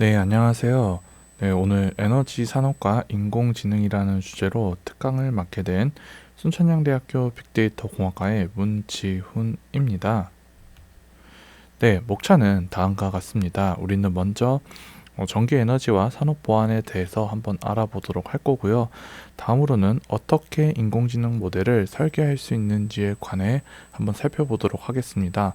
네, 안녕하세요. 네, 오늘 에너지 산업과 인공지능이라는 주제로 특강을 맡게 된 순천향대학교 빅데이터 공학과의 문지훈입니다. 네, 목차는 다음과 같습니다. 우리는 먼저 전기 에너지와 산업 보안에 대해서 한번 알아보도록 할 거고요. 다음으로는 어떻게 인공지능 모델을 설계할 수 있는지에 관해 한번 살펴보도록 하겠습니다.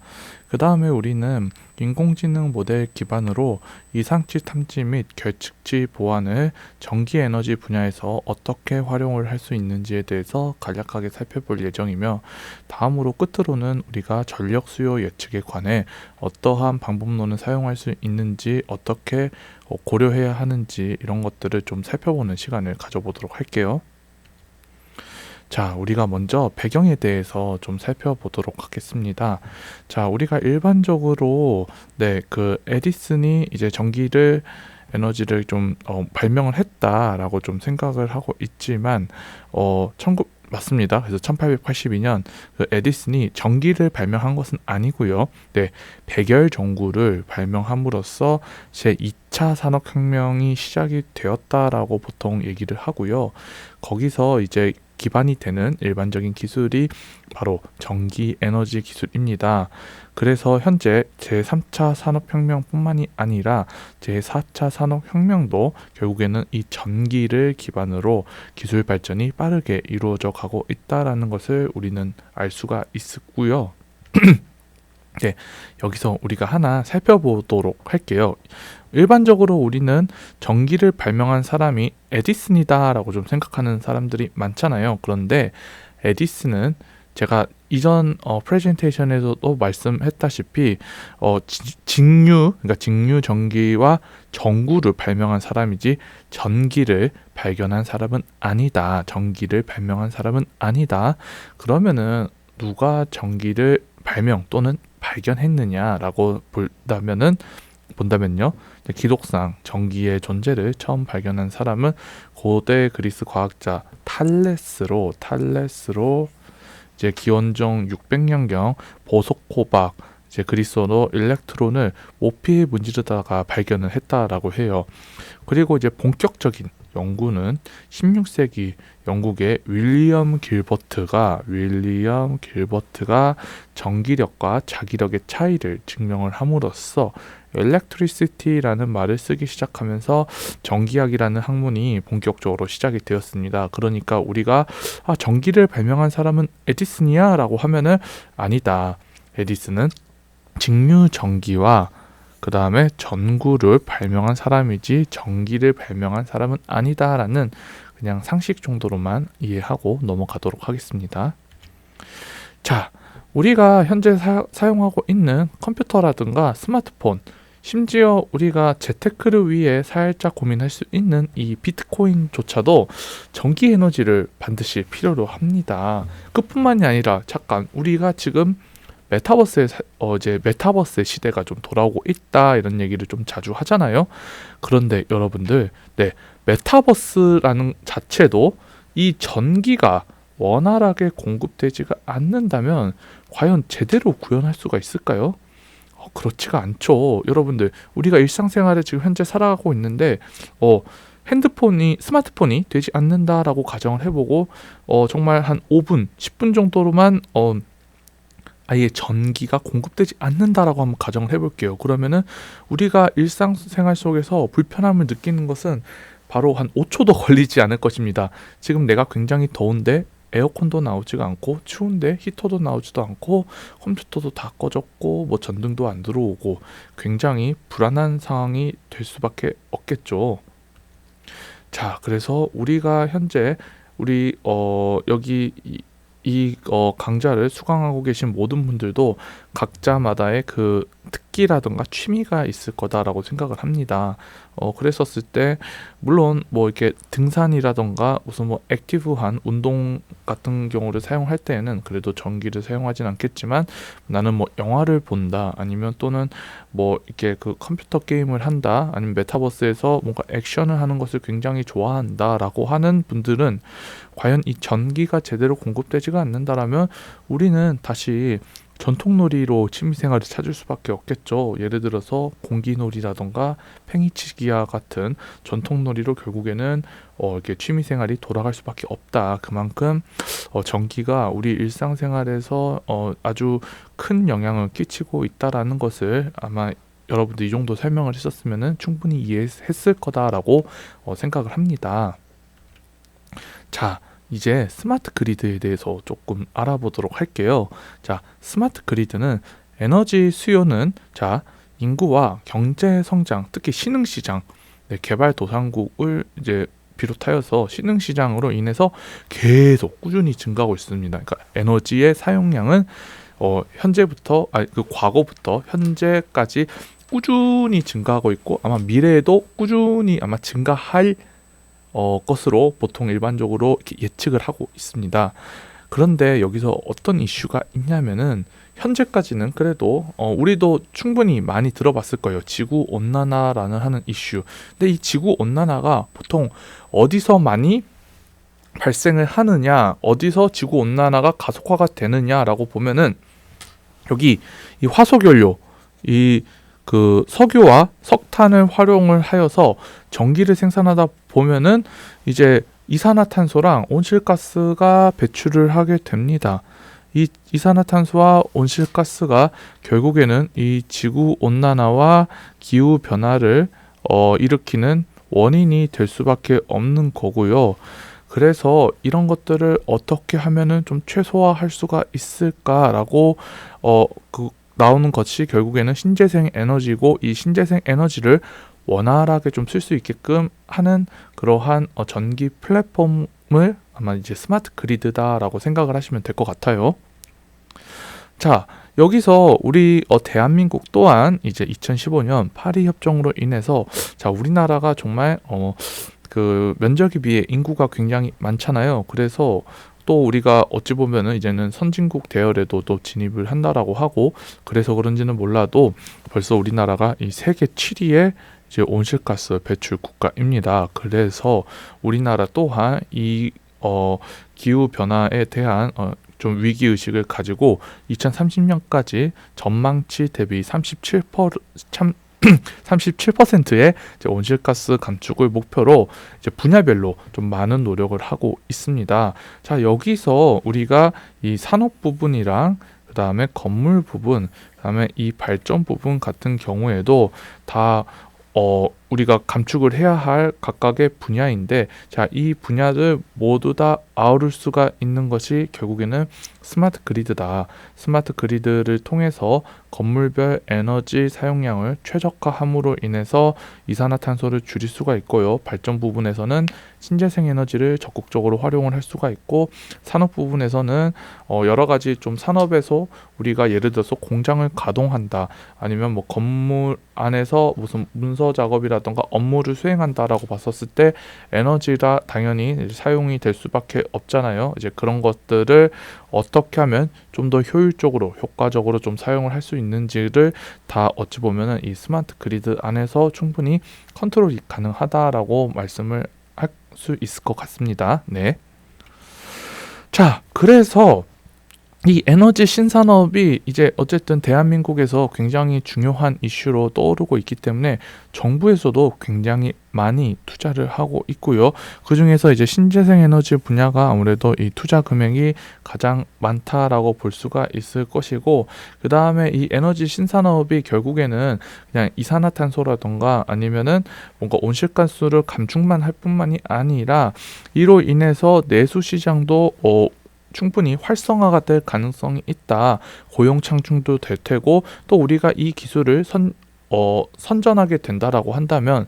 그 다음에 우리는 인공지능 모델 기반으로 이상치 탐지 및 결측지 보안을 전기 에너지 분야에서 어떻게 활용을 할 수 있는지에 대해서 간략하게 살펴볼 예정이며, 다음으로 끝으로는 우리가 전력 수요 예측에 관해 어떠한 방법론을 사용할 수 있는지, 어떻게 고려해야 하는지 이런 것들을 좀 살펴보는 시간을 가져보도록 할게요. 자, 우리가 먼저 배경에 대해서 좀 살펴보도록 하겠습니다. 자, 우리가 일반적으로 그 에디슨이 이제 전기를 에너지를 좀 발명을 했다라고 좀 생각을 하고 있지만 맞습니다. 그래서 1882년 그 에디슨이 전기를 발명한 것은 아니고요. 네, 백열 전구를 발명함으로써 제2차 산업혁명이 시작이 되었다라고 보통 얘기를 하고요. 거기서 이제 기반이 되는 일반적인 기술이 바로 전기 에너지 기술입니다. 그래서 현재 제3차 산업혁명뿐만이 아니라 제4차 산업혁명도 결국에는 이 전기를 기반으로 기술 발전이 빠르게 이루어져 가고 있다라는 것을 우리는 알 수가 있고요. 네, 여기서 우리가 하나 살펴보도록 할게요. 일반적으로 우리는 전기를 발명한 사람이 에디슨이다라고 좀 생각하는 사람들이 많잖아요. 그런데 에디슨은 제가 이전 프레젠테이션에서도 말씀했다시피 그러니까 직류 전기와 전구를 발명한 사람이지 전기를 발견한 사람은 아니다. 전기를 발명한 사람은 아니다. 그러면은 누가 전기를 발명 또는 발견했느냐라고 본다면요. 기록상 전기의 존재를 처음 발견한 사람은 고대 그리스 과학자 탈레스로 이제 기원전 600년경 보석 호박, 이제 그리스어로 일렉트론을 모피에 문지르다가 발견을 했다라고 해요. 그리고 이제 본격적인 연구는 16세기 영국의 윌리엄 길버트가 전기력과 자기력의 차이를 증명을 함으로써 electricity라는 말을 쓰기 시작하면서 전기학이라는 학문이 본격적으로 시작이 되었습니다. 그러니까 우리가 전기를 발명한 사람은 에디슨이야 라고 하면은 아니다. 에디슨은 직류 전기와 그 다음에 전구를 발명한 사람이지 전기를 발명한 사람은 아니다라는 그냥 상식 정도로만 이해하고 넘어가도록 하겠습니다. 자, 우리가 현재 사용하고 있는 컴퓨터라든가 스마트폰, 심지어 우리가 재테크를 위해 살짝 고민할 수 있는 이 비트코인조차도 전기 에너지를 반드시 필요로 합니다. 그뿐만이 아니라 잠깐 우리가 지금 이제 메타버스의 시대가 좀 돌아오고 있다 이런 얘기를 좀 자주 하잖아요. 그런데 여러분들, 메타버스라는 자체도 이 전기가 원활하게 공급되지가 않는다면 과연 제대로 구현할 수가 있을까요? 그렇지가 않죠. 여러분들, 우리가 일상생활에 지금 현재 살아가고 있는데 스마트폰이 되지 않는다라고 가정을 해보고 정말 한 5분, 10분 정도로만 아예 전기가 공급되지 않는다라고 한번 가정을 해볼게요. 그러면은 우리가 일상생활 속에서 불편함을 느끼는 것은 바로 한 5초도 걸리지 않을 것입니다. 지금 내가 굉장히 더운데 에어컨도 나오지가 않고, 추운데 히터도 나오지도 않고, 컴퓨터도 다 꺼졌고, 뭐 전등도 안 들어오고, 굉장히 불안한 상황이 될 수밖에 없겠죠. 자, 그래서 우리가 현재 여기 강좌를 수강하고 계신 모든 분들도 각자마다의 그 특기라든가 취미가 있을 거다라고 생각을 합니다. 그랬었을 때 물론 뭐 이렇게 등산이라던가 무슨 뭐 액티브한 운동 같은 경우를 사용할 때에는 그래도 전기를 사용하진 않겠지만, 나는 뭐 영화를 본다 아니면 또는 뭐 이렇게 그 컴퓨터 게임을 한다 아니면 메타버스에서 뭔가 액션을 하는 것을 굉장히 좋아한다라고 하는 분들은 과연 이 전기가 제대로 공급되지가 않는다라면 우리는 다시 전통놀이로 취미생활을 찾을 수밖에 없겠죠. 예를 들어서 공기놀이라던가 팽이치기와 같은 전통놀이로 결국에는 이렇게 취미생활이 돌아갈 수밖에 없다. 그만큼 전기가 우리 일상생활에서 아주 큰 영향을 끼치고 있다라는 것을 아마 여러분들 이 정도 설명을 했었으면 충분히 이해했을 거다라고 생각을 합니다. 자, 이제 스마트 그리드에 대해서 조금 알아보도록 할게요. 자, 스마트 그리드는 에너지 수요는 인구와 경제 성장, 특히 신흥시장, 개발도상국을 이제 비롯하여서 신흥시장으로 인해서 계속 꾸준히 증가하고 있습니다. 그러니까 에너지의 사용량은 과거부터 현재까지 꾸준히 증가하고 있고 아마 미래에도 꾸준히 아마 증가할 것으로 보통 일반적으로 이렇게 예측을 하고 있습니다. 그런데 여기서 어떤 이슈가 있냐면은 현재까지는 그래도 우리도 충분히 많이 들어봤을 거예요. 지구 온난화라는 하는 이슈. 근데 이 지구 온난화가 보통 어디서 많이 발생을 하느냐, 어디서 지구 온난화가 가속화가 되느냐라고 보면은 여기 이 화석연료, 그 석유와 석탄을 활용을 하여서 전기를 생산하다 보면은 이제 이산화탄소랑 온실가스가 배출을 하게 됩니다. 이 이산화탄소와 온실가스가 결국에는 이 지구 온난화와 기후 변화를 일으키는 원인이 될 수밖에 없는 거고요. 그래서 이런 것들을 어떻게 하면은 좀 최소화할 수가 있을까라고 나오는 것이 결국에는 신재생 에너지고 이 신재생 에너지를 원활하게 좀 쓸 수 있게끔 하는 그러한 전기 플랫폼을 아마 이제 스마트 그리드다라고 생각을 하시면 될 것 같아요. 자, 여기서 우리 대한민국 또한 이제 2015년 파리 협정으로 인해서 우리나라가 정말 그 면적에 비해 인구가 굉장히 많잖아요. 그래서 또 우리가 어찌 보면은 이제는 선진국 대열에도 또 진입을 한다라고 하고 그래서 그런지는 몰라도 벌써 우리나라가 이 세계 7위의 이제 온실가스 배출 국가입니다. 그래서 우리나라 또한 이 기후 변화에 대한 좀 위기 의식을 가지고 2030년까지 전망치 대비 37%의 온실가스 감축을 목표로 이제 분야별로 좀 많은 노력을 하고 있습니다. 자, 여기서 우리가 이 산업 부분이랑 그다음에 건물 부분, 그다음에 이 발전 부분 같은 경우에도 다 우리가 감축을 해야 할 각각의 분야인데 이 분야를 모두 다 아우를 수가 있는 것이 결국에는 스마트 그리드다. 스마트 그리드를 통해서 건물별 에너지 사용량을 최적화함으로 인해서 이산화탄소를 줄일 수가 있고요. 발전 부분에서는 신재생 에너지를 적극적으로 활용을 할 수가 있고 산업 부분에서는 여러 가지 좀 산업에서 우리가 예를 들어서 공장을 가동한다. 아니면 뭐 건물 안에서 무슨 문서 작업이라던가 업무를 수행한다라고 봤었을 때 에너지가 당연히 사용이 될 수밖에 없잖아요. 이제 그런 것들을 어떻게 하면 좀 더 효율적으로 효과적으로 좀 사용을 할 수 있는지를 다 어찌 보면은 이 스마트 그리드 안에서 충분히 컨트롤이 가능하다라고 말씀을 할 수 있을 것 같습니다. 네. 자, 그래서 이 에너지 신산업이 이제 어쨌든 대한민국에서 굉장히 중요한 이슈로 떠오르고 있기 때문에 정부에서도 굉장히 많이 투자를 하고 있고요. 그중에서 이제 신재생 에너지 분야가 아무래도 이 투자 금액이 가장 많다라고 볼 수가 있을 것이고 그 다음에 이 에너지 신산업이 결국에는 그냥 이산화탄소라던가 아니면은 뭔가 온실가스를 감축만 할 뿐만이 아니라 이로 인해서 내수 시장도 충분히 활성화가 될 가능성이 있다. 고용 창출도 될 테고 또 우리가 이 기술을 선전하게 된다라고 한다면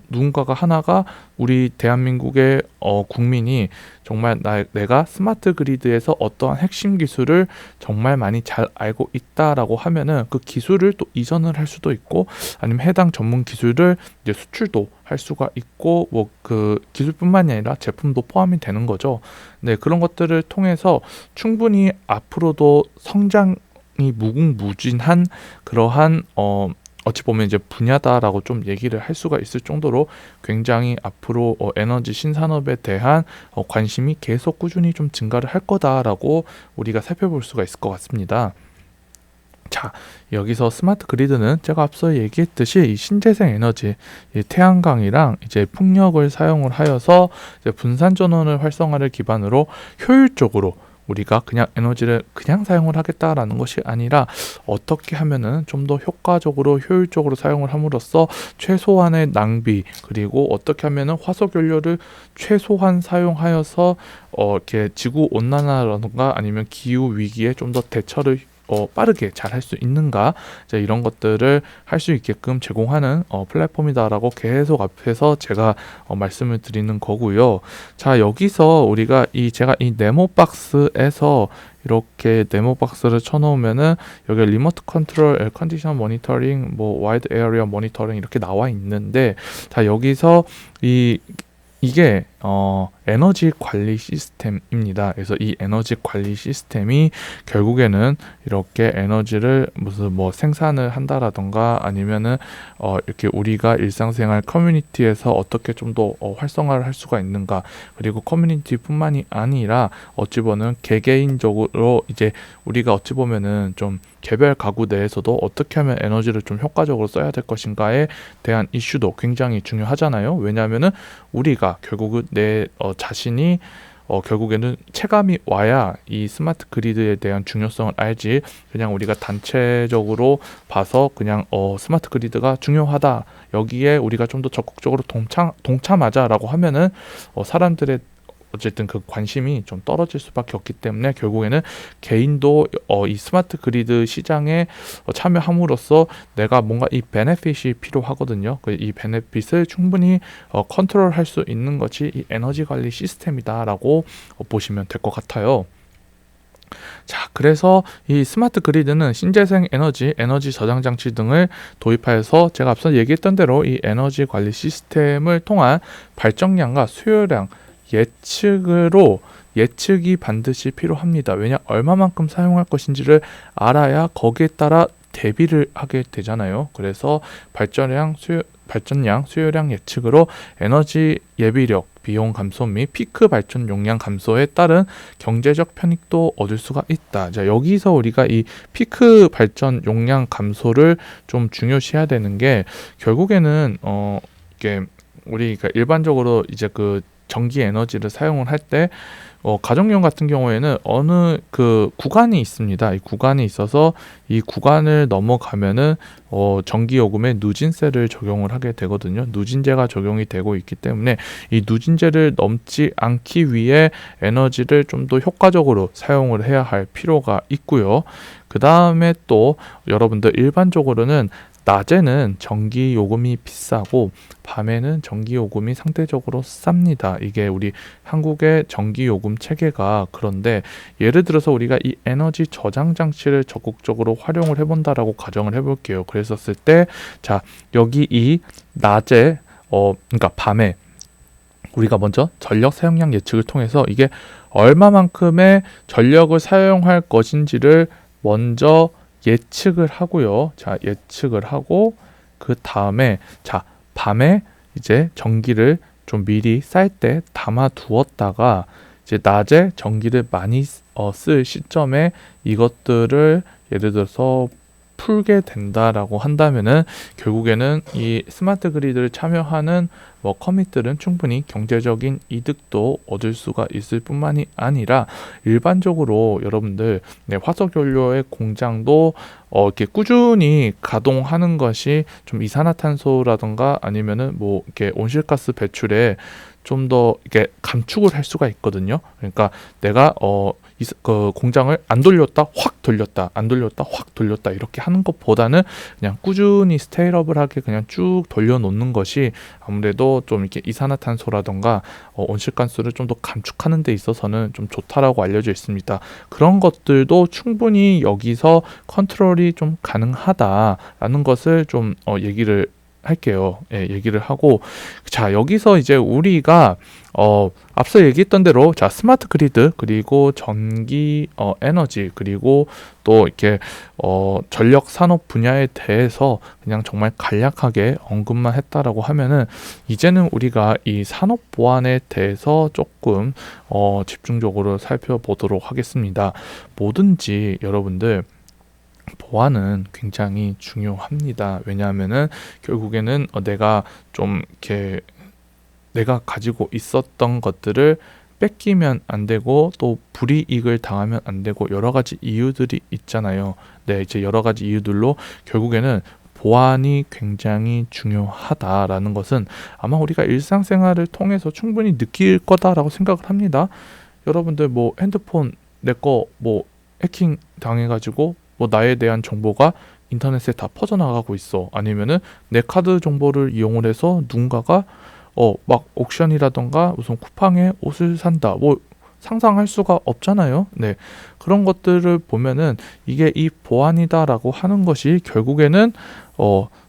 누군가가 하나가 우리 대한민국의 국민이 정말 내가 스마트 그리드에서 어떠한 핵심 기술을 정말 많이 잘 알고 있다라고 하면은 그 기술을 또 이전을 할 수도 있고 아니면 해당 전문 기술을 이제 수출도 할 수가 있고 뭐 그 기술뿐만이 아니라 제품도 포함이 되는 거죠. 네, 그런 것들을 통해서 충분히 앞으로도 성장이 무궁무진한 그러한 어찌 보면 이제 분야다라고 좀 얘기를 할 수가 있을 정도로 굉장히 앞으로 에너지 신산업에 대한 관심이 계속 꾸준히 좀 증가를 할 거다라고 우리가 살펴볼 수가 있을 것 같습니다. 자, 여기서 스마트 그리드는 제가 앞서 얘기했듯이 이 신재생 에너지, 이 태양광이랑 이제 풍력을 사용을 하여서 이제 분산 전원을 활성화를 기반으로 효율적으로 우리가 그냥 에너지를 그냥 사용을 하겠다라는 것이 아니라 어떻게 하면은 좀 더 효과적으로 효율적으로 사용을 함으로써 최소한의 낭비, 그리고 어떻게 하면은 화석 연료를 최소한 사용하여서 이렇게 지구 온난화라든가 아니면 기후 위기에 좀 더 대처를 빠르게 잘 할 수 있는가, 이제 이런 것들을 할 수 있게끔 제공하는 플랫폼이다라고 계속 앞에서 제가 말씀을 드리는 거고요. 자, 여기서 우리가 제가 이 네모 박스에서 이렇게 네모 박스를 쳐놓으면은 여기 리모트 컨트롤, 에어 컨디션 모니터링, 뭐 와이드 에어리어 모니터링 이렇게 나와 있는데, 자, 여기서 이게 에너지 관리 시스템입니다. 그래서 이 에너지 관리 시스템이 결국에는 이렇게 에너지를 무슨 뭐 생산을 한다라던가 아니면은 이렇게 우리가 일상생활 커뮤니티에서 어떻게 좀 더 활성화를 할 수가 있는가, 그리고 커뮤니티뿐만이 아니라 어찌 보면 개개인적으로 이제 우리가 어찌 보면은 좀 개별 가구 내에서도 어떻게 하면 에너지를 좀 효과적으로 써야 될 것인가에 대한 이슈도 굉장히 중요하잖아요. 왜냐하면은 우리가 결국은 내 자신이 결국에는 체감이 와야 이 스마트 그리드에 대한 중요성을 알지, 그냥 우리가 단체적으로 봐서 그냥 스마트 그리드가 중요하다, 여기에 우리가 좀 더 적극적으로 동참하자라고 하면은 사람들의 어쨌든 그 관심이 좀 떨어질 수밖에 없기 때문에 결국에는 개인도 이 스마트 그리드 시장에 참여함으로써 내가 뭔가 이 베네핏이 필요하거든요. 이 베네핏을 충분히 컨트롤할 수 있는 것이 이 에너지 관리 시스템이다라고 보시면 될 것 같아요. 자, 그래서 이 스마트 그리드는 신재생 에너지, 에너지 저장 장치 등을 도입하여서 제가 앞서 얘기했던 대로 이 에너지 관리 시스템을 통한 발전량과 수요량 예측이 반드시 필요합니다. 왜냐, 얼마만큼 사용할 것인지를 알아야 거기에 따라 대비를 하게 되잖아요. 그래서 발전량, 수요량 예측으로 에너지 예비력, 비용 감소 및 피크 발전 용량 감소에 따른 경제적 편익도 얻을 수가 있다. 자, 여기서 우리가 이 피크 발전 용량 감소를 좀 중요시해야 되는 게, 결국에는 이게 우리가 일반적으로 이제 그 전기 에너지를 사용을 할 때 가정용 같은 경우에는 어느 그 구간이 있습니다. 이 구간이 있어서 이 구간을 넘어가면은 전기 요금에 누진세를 적용을 하게 되거든요. 누진제가 적용이 되고 있기 때문에 이 누진제를 넘지 않기 위해 에너지를 좀 더 효과적으로 사용을 해야 할 필요가 있고요. 그 다음에 또 여러분들 일반적으로는 낮에는 전기 요금이 비싸고 밤에는 전기 요금이 상대적으로 쌉니다. 이게 우리 한국의 전기 요금 체계가 그런데, 예를 들어서 우리가 이 에너지 저장 장치를 적극적으로 활용을 해본다라고 가정을 해볼게요. 그랬었을 때, 자, 여기 이 낮에 그러니까 밤에 우리가 먼저 전력 사용량 예측을 통해서 이게 얼마만큼의 전력을 사용할 것인지를 먼저 예측을 하고요. 자, 예측을 하고 그 다음에 자, 밤에 이제 전기를 좀 미리 쌀 때 담아 두었다가 이제 낮에 전기를 많이 쓸 시점에 이것들을 예를 들어서 풀게 된다라고 한다면은 결국에는 이 스마트 그리드를 참여하는 커밋들은 충분히 경제적인 이득도 얻을 수가 있을 뿐만이 아니라 일반적으로 여러분들 화석 연료의 공장도 이렇게 꾸준히 가동하는 것이 좀 이산화탄소라든가 아니면은 뭐 이렇게 온실가스 배출에 좀 더 이렇게 감축을 할 수가 있거든요. 그러니까 내가 그 공장을 안 돌렸다 확 돌렸다 안 돌렸다 확 돌렸다 이렇게 하는 것보다는 그냥 꾸준히 스테이러블하게 그냥 쭉 돌려놓는 것이 아무래도 좀 이렇게 이산화탄소라던가 온실가스를 좀 더 감축하는 데 있어서는 좀 좋다라고 알려져 있습니다. 그런 것들도 충분히 여기서 컨트롤이 좀 가능하다라는 것을 좀 얘기를 할게요. 예, 얘기를 하고, 자, 여기서 이제 우리가 앞서 얘기했던 대로 자, 스마트 그리드 그리고 전기 에너지 그리고 또 이렇게 전력 산업 분야에 대해서 그냥 정말 간략하게 언급만 했다라고 하면은, 이제는 우리가 이 산업 보안에 대해서 조금 집중적으로 살펴보도록 하겠습니다. 뭐든지 여러분들 보안은 굉장히 중요합니다. 왜냐하면은 결국에는 내가 좀 이렇게 내가 가지고 있었던 것들을 뺏기면 안 되고 또 불이익을 당하면 안 되고 여러 가지 이유들이 있잖아요. 네, 이제 여러 가지 이유들로 결국에는 보안이 굉장히 중요하다라는 것은 아마 우리가 일상생활을 통해서 충분히 느낄 거다라고 생각을 합니다. 여러분들 뭐 핸드폰 내 거 뭐 해킹 당해가지고 뭐 나에 대한 정보가 인터넷에 다 퍼져나가고 있어. 아니면은 내 카드 정보를 이용을 해서 누군가가 막 옥션이라던가 무슨 쿠팡에 옷을 산다. 뭐 상상할 수가 없잖아요. 네. 그런 것들을 보면은 이게 이 보안이다라고 하는 것이 결국에는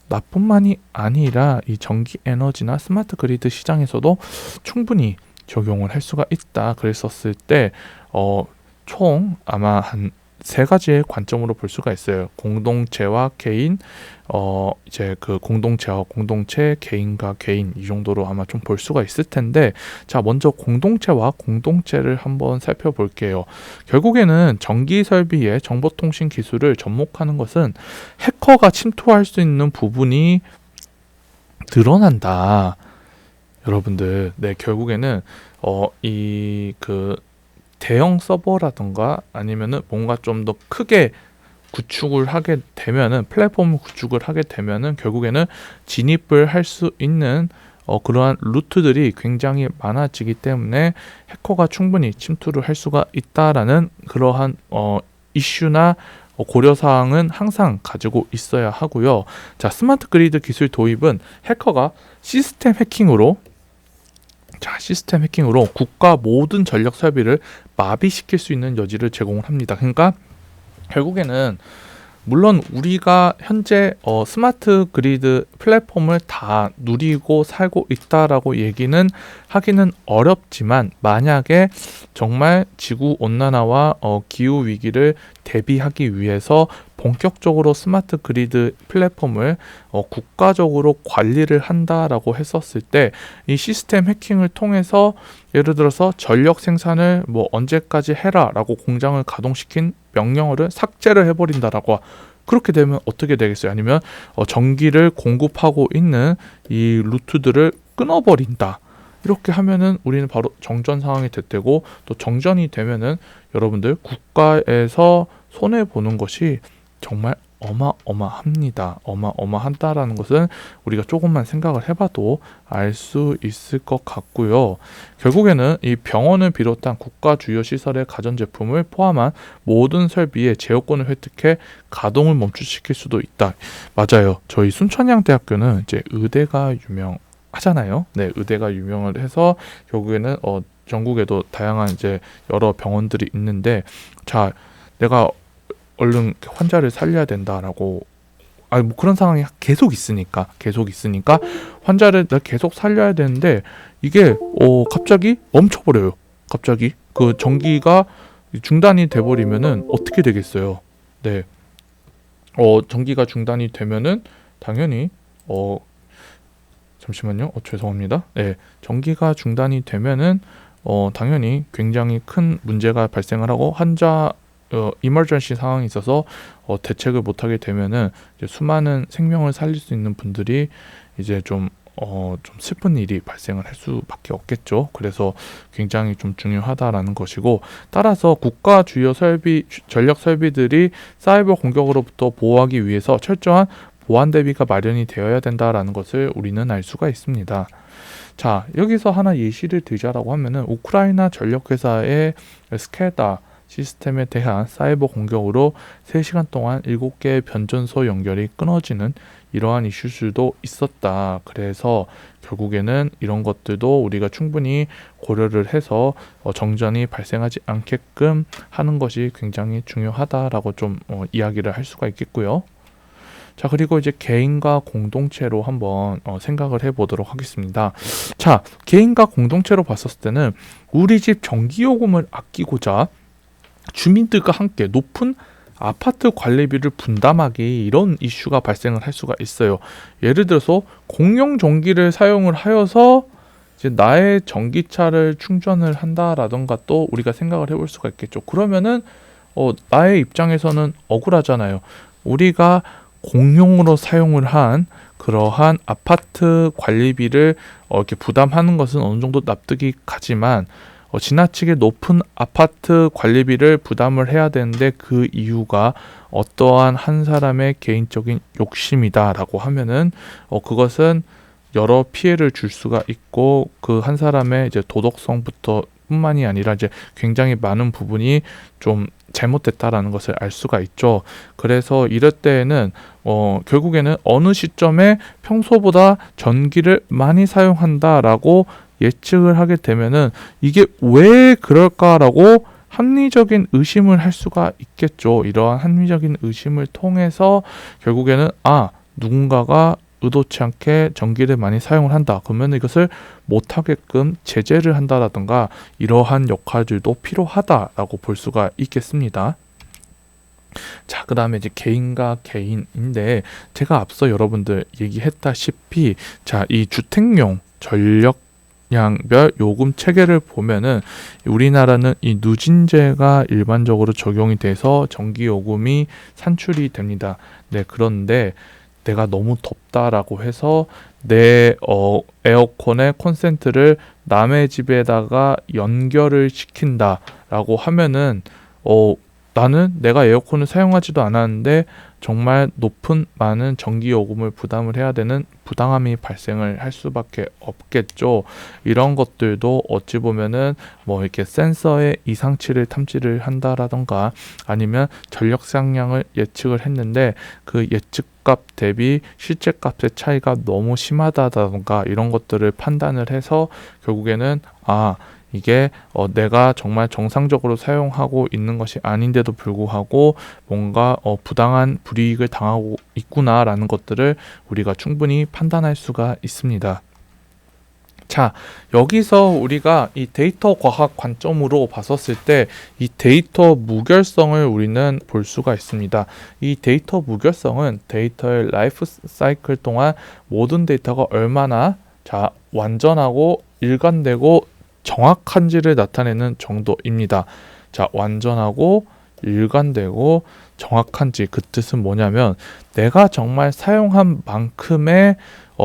나뿐만이 아니라 이 전기 에너지나 스마트 그리드 시장에서도 충분히 적용을 할 수가 있다. 그랬었을 때 총 아마 한 세 가지의 관점으로 볼 수가 있어요. 공동체와 개인, 이제 그 공동체와 공동체, 개인과 개인 이 정도로 아마 좀 볼 수가 있을 텐데, 자, 먼저 공동체와 공동체를 한번 살펴볼게요. 결국에는 전기 설비의 정보통신 기술을 접목하는 것은 해커가 침투할 수 있는 부분이 드러난다. 여러분들, 네, 결국에는 이 그 대형 서버라던가 아니면은 뭔가 좀 더 크게 구축을 하게 되면은 플랫폼을 구축을 하게 되면은 결국에는 진입을 할 수 있는 그러한 루트들이 굉장히 많아지기 때문에 해커가 충분히 침투를 할 수가 있다라는 그러한 이슈나 고려 사항은 항상 가지고 있어야 하고요. 자, 스마트 그리드 기술 도입은 해커가 시스템 해킹으로 국가 모든 전력 설비를 마비시킬 수 있는 여지를 제공을 합니다. 그러니까 결국에는 물론 우리가 현재 스마트 그리드 플랫폼을 다 누리고 살고 있다라고 얘기는 하기는 어렵지만, 만약에 정말 지구 온난화와 기후 위기를 대비하기 위해서 본격적으로 스마트 그리드 플랫폼을 국가적으로 관리를 한다라고 했었을 때 이 시스템 해킹을 통해서 예를 들어서 전력 생산을 뭐 언제까지 해라라고 공장을 가동시킨 명령어를 삭제를 해버린다라고, 그렇게 되면 어떻게 되겠어요? 아니면 전기를 공급하고 있는 이 루트들을 끊어버린다. 이렇게 하면은 우리는 바로 정전 상황이 됐고, 또 정전이 되면은 여러분들 국가에서 손해 보는 것이 정말 어마어마합니다. 어마어마하다라는 것은 우리가 조금만 생각을 해봐도 알 수 있을 것 같고요. 결국에는 이 병원을 비롯한 국가 주요 시설의 가전제품을 포함한 모든 설비에 제어권을 획득해 가동을 멈추시킬 수도 있다. 맞아요. 저희 순천향대학교는 이제 의대가 유명하잖아요. 네, 의대가 유명을 해서 결국에는 전국에도 다양한 이제 여러 병원들이 있는데, 자, 내가 얼른 환자를 살려야 된다라고, 뭐 그런 상황이 계속 있으니까 환자를 내가 계속 살려야 되는데 이게 갑자기 멈춰버려요. 갑자기 그 전기가 중단이 돼버리면은 어떻게 되겠어요? 네, 전기가 중단이 되면은 당연히 잠시만요. 죄송합니다. 네, 전기가 중단이 되면은 당연히 굉장히 큰 문제가 발생을 하고, 환자 이머전시 상황이 있어서 대책을 못하게 되면은 이제 수많은 생명을 살릴 수 있는 분들이 이제 좀 슬픈 일이 발생을 할 수밖에 없겠죠. 그래서 굉장히 좀 중요하다라는 것이고, 따라서 국가 주요 전력 설비들이 사이버 공격으로부터 보호하기 위해서 철저한 보안 대비가 마련이 되어야 된다라는 것을 우리는 알 수가 있습니다. 자, 여기서 하나 예시를 들자라고 하면은 우크라이나 전력회사의 스케다 시스템에 대한 사이버 공격으로 3시간 동안 7개의 변전소 연결이 끊어지는 이러한 이슈들도 있었다. 그래서 결국에는 이런 것들도 우리가 충분히 고려를 해서 정전이 발생하지 않게끔 하는 것이 굉장히 중요하다라고 좀 이야기를 할 수가 있겠고요. 자, 그리고 이제 개인과 공동체로 한번 생각을 해보도록 하겠습니다. 자, 개인과 공동체로 봤었을 때는 우리 집 전기요금을 아끼고자 주민들과 함께 높은 아파트 관리비를 분담하기, 이런 이슈가 발생을 할 수가 있어요. 예를 들어서 공용 전기를 사용을 하여서 이제 나의 전기차를 충전을 한다라던가 또 우리가 생각을 해볼 수가 있겠죠. 그러면은 나의 입장에서는 억울하잖아요. 우리가 공용으로 사용을 한 그러한 아파트 관리비를 이렇게 부담하는 것은 어느 정도 납득이 가지만 지나치게 높은 아파트 관리비를 부담을 해야 되는데 그 이유가 어떠한 한 사람의 개인적인 욕심이다라고 하면은 그것은 여러 피해를 줄 수가 있고 그 한 사람의 이제 도덕성부터 뿐만이 아니라 이제 굉장히 많은 부분이 좀 잘못됐다라는 것을 알 수가 있죠. 그래서 이럴 때에는 결국에는 어느 시점에 평소보다 전기를 많이 사용한다라고 예측을 하게 되면은 이게 왜 그럴까라고 합리적인 의심을 할 수가 있겠죠. 이러한 합리적인 의심을 통해서 결국에는 누군가가 의도치 않게 전기를 많이 사용을 한다. 그러면 이것을 못하게끔 제재를 한다라든가 이러한 역할들도 필요하다라고 볼 수가 있겠습니다. 자, 그 다음에 이제 개인과 개인인데 제가 앞서 여러분들 얘기했다시피 자, 이 주택용 전력량별 요금 체계를 보면은 우리나라는 이 누진제가 일반적으로 적용이 돼서 전기요금이 산출이 됩니다. 네, 그런데 내가 너무 덥다라고 해서 내 에어컨의 콘센트를 남의 집에다가 연결을 시킨다라고 하면은 나는 내가 에어컨을 사용하지도 않았는데 정말 높은 많은 전기요금을 부담을 해야 되는 부당함이 발생을 할 수밖에 없겠죠. 이런 것들도 어찌 보면은 뭐 이렇게 센서의 이상치를 탐지를 한다라던가 아니면 전력 사용량을 예측을 했는데 그 예측값 대비 실제 값의 차이가 너무 심하다던가 이런 것들을 판단을 해서 결국에는 이게 내가 정말 정상적으로 사용하고 있는 것이 아닌데도 불구하고 뭔가 부당한 불이익을 당하고 있구나라는 것들을 우리가 충분히 판단할 수가 있습니다. 자, 여기서 우리가 이 데이터 과학 관점으로 봤었을 때 이 데이터 무결성을 우리는 볼 수가 있습니다. 이 데이터 무결성은 데이터의 라이프 사이클 동안 모든 데이터가 얼마나 완전하고 일관되고 정확한지를 나타내는 정도입니다. 자, 완전하고 일관되고 정확한지 그 뜻은 뭐냐면 내가 정말 사용한 만큼의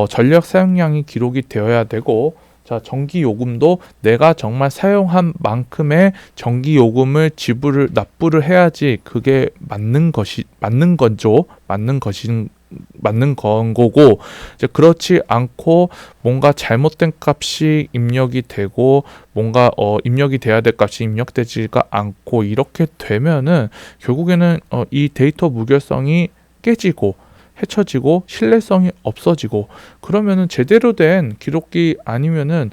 전력 사용량이 기록이 되어야 되고 자, 전기 요금도 내가 정말 사용한 만큼의 전기 요금을 납부를 해야지 그게 맞는 건 거고 이제 그렇지 않고 뭔가 잘못된 값이 입력이 되고 뭔가 입력이 돼야 될 값이 입력되지가 않고 이렇게 되면은 결국에는 이 데이터 무결성이 깨지고 헤쳐지고 신뢰성이 없어지고 그러면은 제대로 된 기록이 아니면은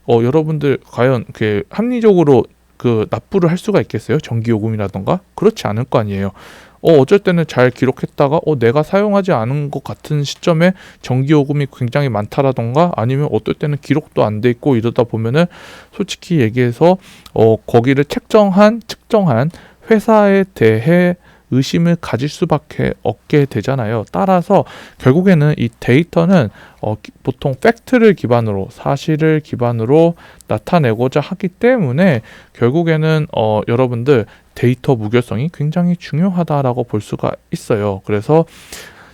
여러분들 과연 그 합리적으로 그 납부를 할 수가 있겠어요? 전기요금이라던가 그렇지 않을 거 아니에요. 어쩔 때는 잘 기록했다가 내가 사용하지 않은 것 같은 시점에 전기요금이 굉장히 많다라던가 아니면 어떨 때는 기록도 안 돼 있고 이러다 보면은 솔직히 얘기해서 거기를 측정한 회사에 대해 의심을 가질 수밖에 없게 되잖아요. 따라서 결국에는 이 데이터는 보통 팩트를 기반으로 사실을 기반으로 나타내고자 하기 때문에 결국에는 여러분들 데이터 무결성이 굉장히 중요하다라고 볼 수가 있어요. 그래서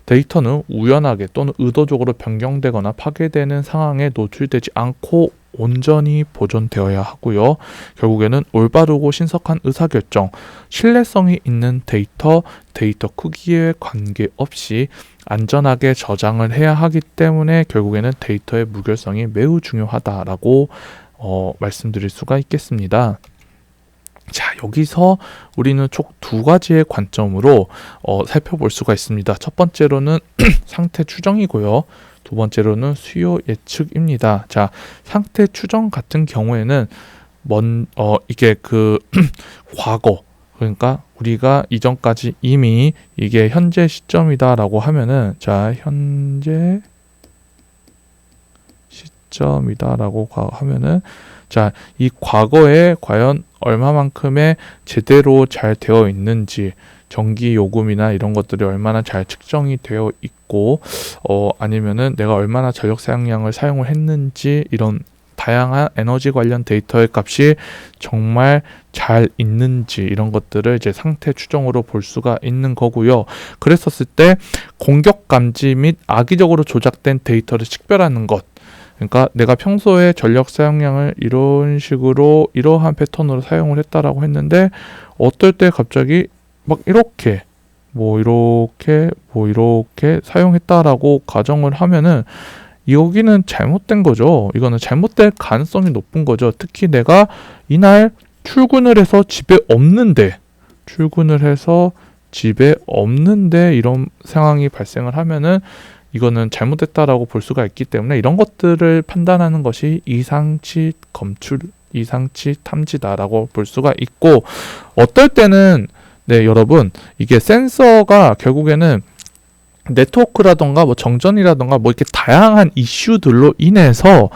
데이터는 우연하게 또는 의도적으로 변경되거나 파괴되는 상황에 노출되지 않고 온전히 보존되어야 하고요. 결국에는 올바르고 신속한 의사결정, 신뢰성이 있는 데이터 크기에 관계없이 안전하게 저장을 해야 하기 때문에 결국에는 데이터의 무결성이 매우 중요하다라고 말씀드릴 수가 있겠습니다. 자, 여기서 우리는 총 두 가지의 관점으로 살펴볼 수가 있습니다. 첫 번째로는 상태 추정이고요. 두 번째로는 수요 예측입니다. 자, 상태 추정 같은 경우에는 이게 그 과거, 그러니까 우리가 이전까지 이미 이게 현재 시점이다라고 하면은 자, 현재 시점이다라고 하면은 자, 이 과거에 과연 얼마만큼의 제대로 잘 되어 있는지 전기 요금이나 이런 것들이 얼마나 잘 측정이 되어 있고 아니면은 내가 얼마나 전력 사용량을 사용을 했는지 이런 다양한 에너지 관련 데이터의 값이 정말 잘 있는지 이런 것들을 이제 상태 추정으로 볼 수가 있는 거고요. 그랬었을 때 공격 감지 및 악의적으로 조작된 데이터를 식별하는 것. 그러니까 내가 평소에 전력 사용량을 이런 식으로 이러한 패턴으로 사용을 했다라고 했는데 어떨 때 갑자기 막 이렇게 이렇게 사용했다라고 가정을 하면은 여기는 잘못된 거죠. 이거는 잘못될 가능성이 높은 거죠. 특히 내가 이날 출근을 해서 집에 없는데 이런 상황이 발생을 하면은 이거는 잘못됐다라고 볼 수가 있기 때문에 이런 것들을 판단하는 것이 이상치 탐지다라고 볼 수가 있고, 어떨 때는 네, 여러분, 이게 센서가 결국에는 네트워크라던가 뭐 정전이라던가 뭐 이렇게 다양한 이슈들로 인해서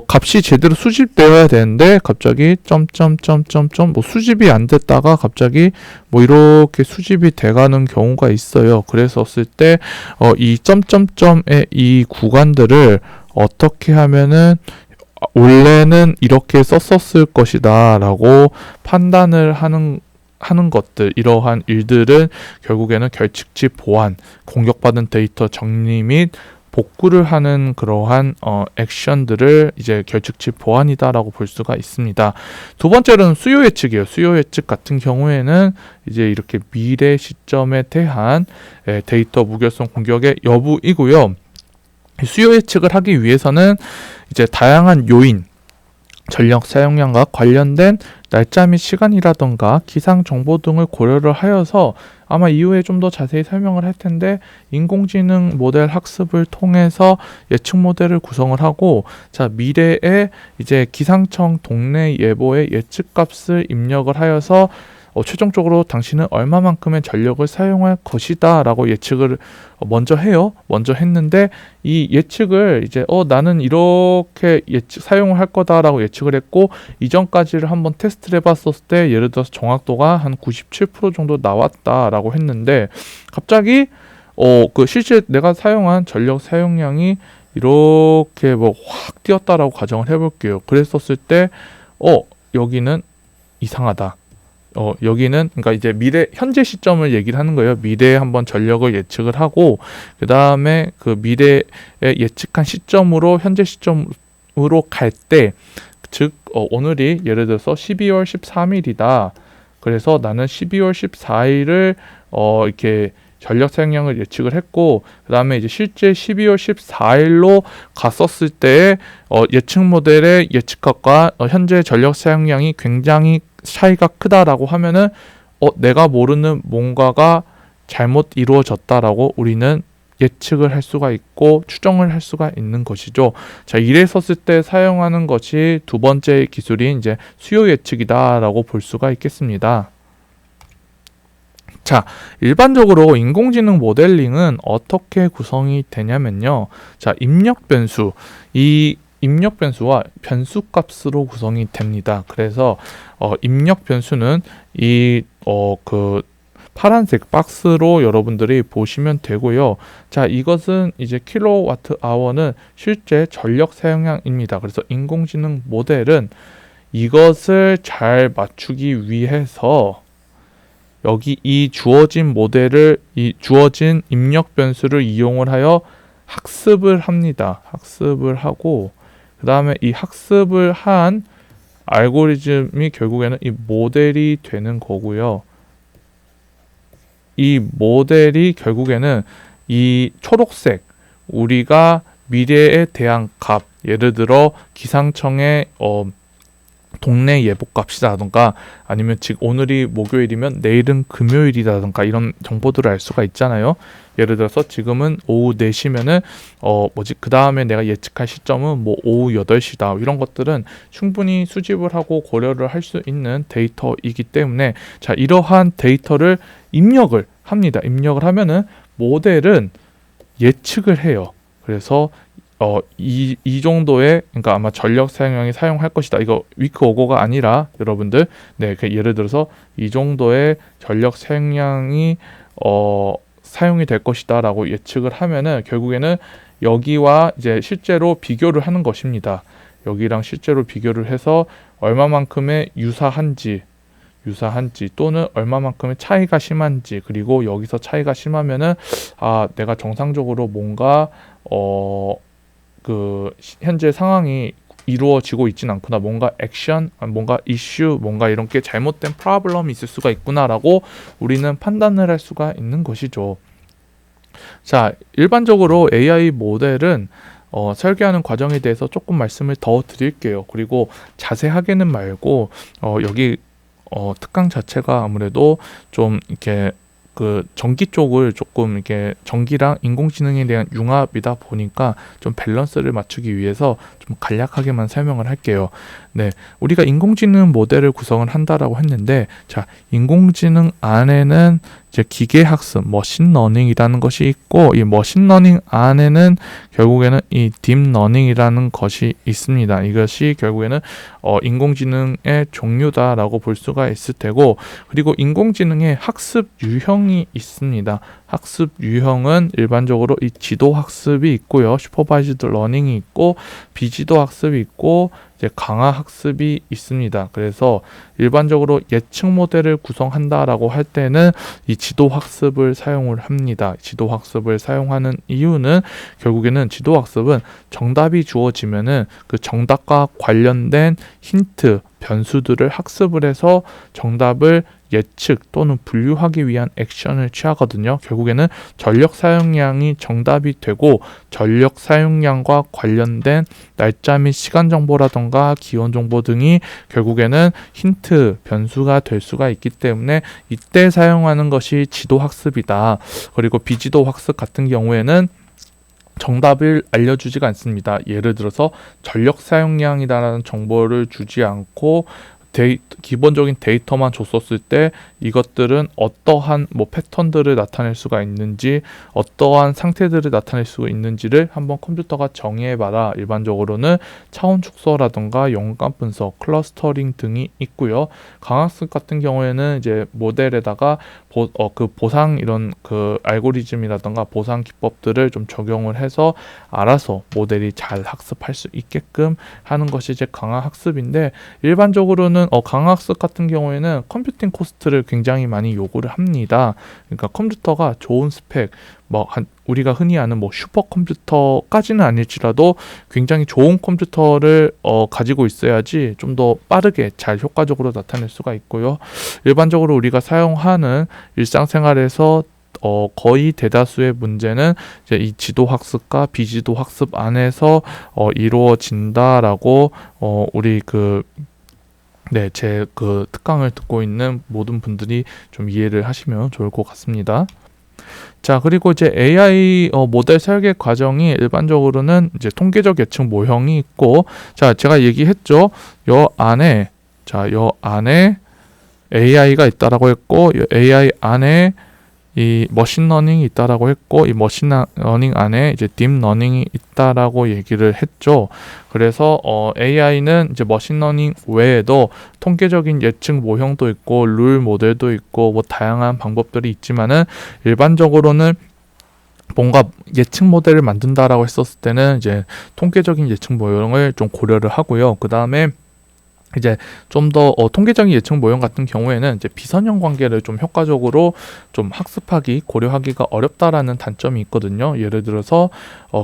값이 제대로 수집되어야 되는데 갑자기 뭐 수집이 안 됐다가 갑자기 뭐 이렇게 수집이 돼가는 경우가 있어요. 그랬었을 때 이 점점점의 이 구간들을 어떻게 하면은 원래는 이렇게 썼었을 것이다 라고 판단을 하는 것들, 이러한 일들은 결국에는 결측치 보완, 공격받은 데이터 정리 및 복구를 하는 그러한 액션들을 이제 결측치 보완이다라고 볼 수가 있습니다. 두 번째로는 수요 예측이에요. 수요 예측 같은 경우에는 이제 이렇게 미래 시점에 대한 데이터 무결성 공격의 여부이고요. 수요 예측을 하기 위해서는 이제 다양한 요인, 전력 사용량과 관련된 날짜 및 시간이라던가 기상 정보 등을 고려를 하여서 아마 이후에 좀 더 자세히 설명을 할 텐데 인공지능 모델 학습을 통해서 예측 모델을 구성을 하고, 자, 미래에 이제 기상청 동네 예보의 예측 값을 입력을 하여서 최종적으로 당신은 얼마만큼의 전력을 사용할 것이다 라고 예측을 먼저 해요. 먼저 했는데 이 예측을 이제 나는 이렇게 사용을 할 거다라고 예측을 했고, 이전까지를 한번 테스트를 해봤었을 때 예를 들어서 정확도가 한 97% 정도 나왔다라고 했는데 갑자기 그 실제 내가 사용한 전력 사용량이 이렇게 뭐 확 뛰었다라고 가정을 해볼게요. 그랬었을 때 여기는 이상하다. 여기는 그러니까 이제 현재 시점을 얘기를 하는 거예요. 미래에 한번 전력을 예측을 하고 그 다음에 그 미래에 예측한 시점으로 현재 시점으로 갈 때, 즉 오늘이 예를 들어서 12월 13일이다. 그래서 나는 12월 14일을 이렇게 전력 사용량을 예측을 했고, 그 다음에 이제 실제 12월 14일로 갔었을 때 예측 모델의 예측값과 현재 전력 사용량이 굉장히 차이가 크다라고 하면은 내가 모르는 뭔가가 잘못 이루어졌다라고 우리는 예측을 할 수가 있고 추정을 할 수가 있는 것이죠. 자, 이랬었을 때 사용하는 것이 두 번째 기술인 이제 수요 예측이다라고 볼 수가 있겠습니다. 자, 일반적으로 인공지능 모델링은 어떻게 구성이 되냐면요. 자, 입력 변수. 이 입력 변수와 변수 값으로 구성이 됩니다. 그래서 입력 변수는 그 파란색 박스로 여러분들이 보시면 되고요. 자, 이것은 이제 킬로와트 아워는 실제 전력 사용량입니다. 그래서 인공지능 모델은 이것을 잘 맞추기 위해서 여기 이 주어진 입력 변수를 이용을 하여 학습을 합니다. 학습을 하고 그 다음에 이 학습을 한 알고리즘이 결국에는 이 모델이 되는 거고요. 이 모델이 결국에는 이 초록색, 우리가 미래에 대한 값, 예를 들어 기상청의 동네 예보값이라던가 아니면 즉 오늘이 목요일이면 내일은 금요일이라던가 이런 정보들을 알 수가 있잖아요. 예를 들어서 지금은 오후 4시면은 그 다음에 내가 예측할 시점은 뭐 오후 8시다. 이런 것들은 충분히 수집을 하고 고려를 할 수 있는 데이터이기 때문에, 자, 이러한 데이터를 입력을 합니다. 입력을 하면은 모델은 예측을 해요. 그래서 이 정도의, 그러니까 아마 전력 사용량이 사용할 것이다. 이거 위크 오거가 아니라 여러분들, 네, 예를 들어서 이 정도의 전력 사용량이 사용이 될 것이다 라고 예측을 하면은 결국에는 여기와 이제 실제로 비교를 하는 것입니다. 여기랑 실제로 비교를 해서 얼마만큼의 유사한지 또는 얼마만큼의 차이가 심한지, 그리고 여기서 차이가 심하면은 내가 정상적으로 뭔가 현재 상황이 이루어지고 있진 않구나, 뭔가 액션, 뭔가 이슈, 뭔가 이런 게 잘못된 프로블럼이 있을 수가 있구나라고 우리는 판단을 할 수가 있는 것이죠. 자, 일반적으로 AI 모델은 설계하는 과정에 대해서 조금 말씀을 더 드릴게요. 그리고 자세하게는 말고 여기 특강 자체가 아무래도 좀 이렇게 그 전기 쪽을 조금 이렇게 전기랑 인공지능에 대한 융합이다 보니까 좀 밸런스를 맞추기 위해서 좀 간략하게만 설명을 할게요. 네, 우리가 인공지능 모델을 구성을 한다라고 했는데, 자, 인공지능 안에는 이제 기계학습, 머신러닝이라는 것이 있고, 이 머신러닝 안에는 결국에는 이 딥러닝이라는 것이 있습니다. 이것이 결국에는 인공지능의 종류다라고 볼 수가 있을 테고, 그리고 인공지능의 학습 유형이 있습니다. 학습 유형은 일반적으로 이 지도 학습이 있고요, 슈퍼바이즈드 러닝이 있고, 비지도 학습이 있고, 이제 강화 학습이 있습니다. 그래서 일반적으로 예측 모델을 구성한다라고 할 때는 이 지도 학습을 사용을 합니다. 지도 학습을 사용하는 이유는 결국에는 지도 학습은 정답이 주어지면은 그 정답과 관련된 힌트, 변수들을 학습을 해서 정답을 예측 또는 분류하기 위한 액션을 취하거든요. 결국에는 전력 사용량이 정답이 되고, 전력 사용량과 관련된 날짜 및 시간 정보라던가 기온 정보 등이 결국에는 힌트, 변수가 될 수가 있기 때문에 이때 사용하는 것이 지도 학습이다. 그리고 비지도 학습 같은 경우에는 정답을 알려주지가 않습니다. 예를 들어서 전력 사용량이라는 정보를 주지 않고 기본적인 데이터만 줬었을 때 이것들은 어떠한 패턴들을 나타낼 수가 있는지, 어떠한 상태들을 나타낼 수 있는지를 한번 컴퓨터가 정의해봐라. 일반적으로는 차원 축소라든가 연관 분석, 클러스터링 등이 있고요. 강학습 같은 경우에는 이제 모델에다가 보상 이런 그 알고리즘이라든가 보상 기법들을 좀 적용을 해서 알아서 모델이 잘 학습할 수 있게끔 하는 것이 이제 강화 학습인데, 일반적으로는 강화 학습 같은 경우에는 컴퓨팅 코스트를 굉장히 많이 요구를 합니다. 그러니까 컴퓨터가 좋은 스펙, 우리가 흔히 아는 슈퍼컴퓨터까지는 아닐지라도 굉장히 좋은 컴퓨터를 가지고 있어야지 좀 더 빠르게 잘 효과적으로 나타낼 수가 있고요. 일반적으로 우리가 사용하는 일상생활에서 거의 대다수의 문제는 이제 이 지도 학습과 비지도 학습 안에서 이루어진다라고 우리 제 특강을 듣고 있는 모든 분들이 좀 이해를 하시면 좋을 것 같습니다. 자, 그리고 이제 AI 모델 설계 과정이 일반적으로는 이제 통계적 예측 모형이 있고, 자, 제가 얘기했죠. 요 안에 AI가 있다라고 했고, 이 AI 안에 이 머신러닝이 있다라고 했고, 이 머신러닝 안에 이제 딥러닝이 있다라고 얘기를 했죠. 그래서 AI는 이제 머신러닝 외에도 통계적인 예측 모형도 있고, 룰 모델도 있고, 다양한 방법들이 있지만은 일반적으로는 뭔가 예측 모델을 만든다라고 했었을 때는 이제 통계적인 예측 모형을 좀 고려를 하고요. 그 다음에 이제 좀 더 통계적인 예측 모형 같은 경우에는 이제 비선형 관계를 좀 효과적으로 좀 고려하기가 어렵다라는 단점이 있거든요. 예를 들어서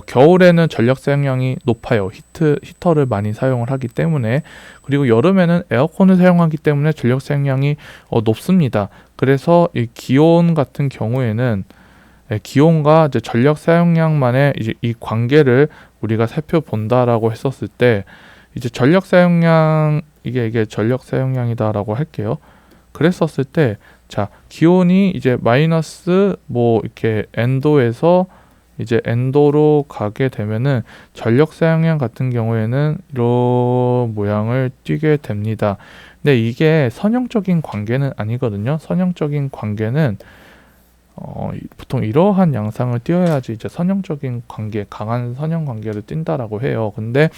겨울에는 전력 사용량이 높아요. 히터를 많이 사용을 하기 때문에. 그리고 여름에는 에어컨을 사용하기 때문에 전력 사용량이 높습니다. 그래서 이 기온 같은 경우에는 기온과 이제 전력 사용량만의 이제 이 관계를 우리가 살펴본다라고 했었을 때, 이제 전력 사용량, 이게 전력 사용량이다라고 할게요. 그랬었을 때, 자, 기온이 이제 마이너스 이렇게 N도에서 이제 N도로 가게 되면은 전력 사용량 같은 경우에는 이런 모양을 띠게 됩니다. 근데 이게 선형적인 관계는 아니거든요. 선형적인 관계는 보통 이러한 양상을 띄어야지 이제 선형적인 관계, 강한 선형 관계를 띈다라고 해요. 근데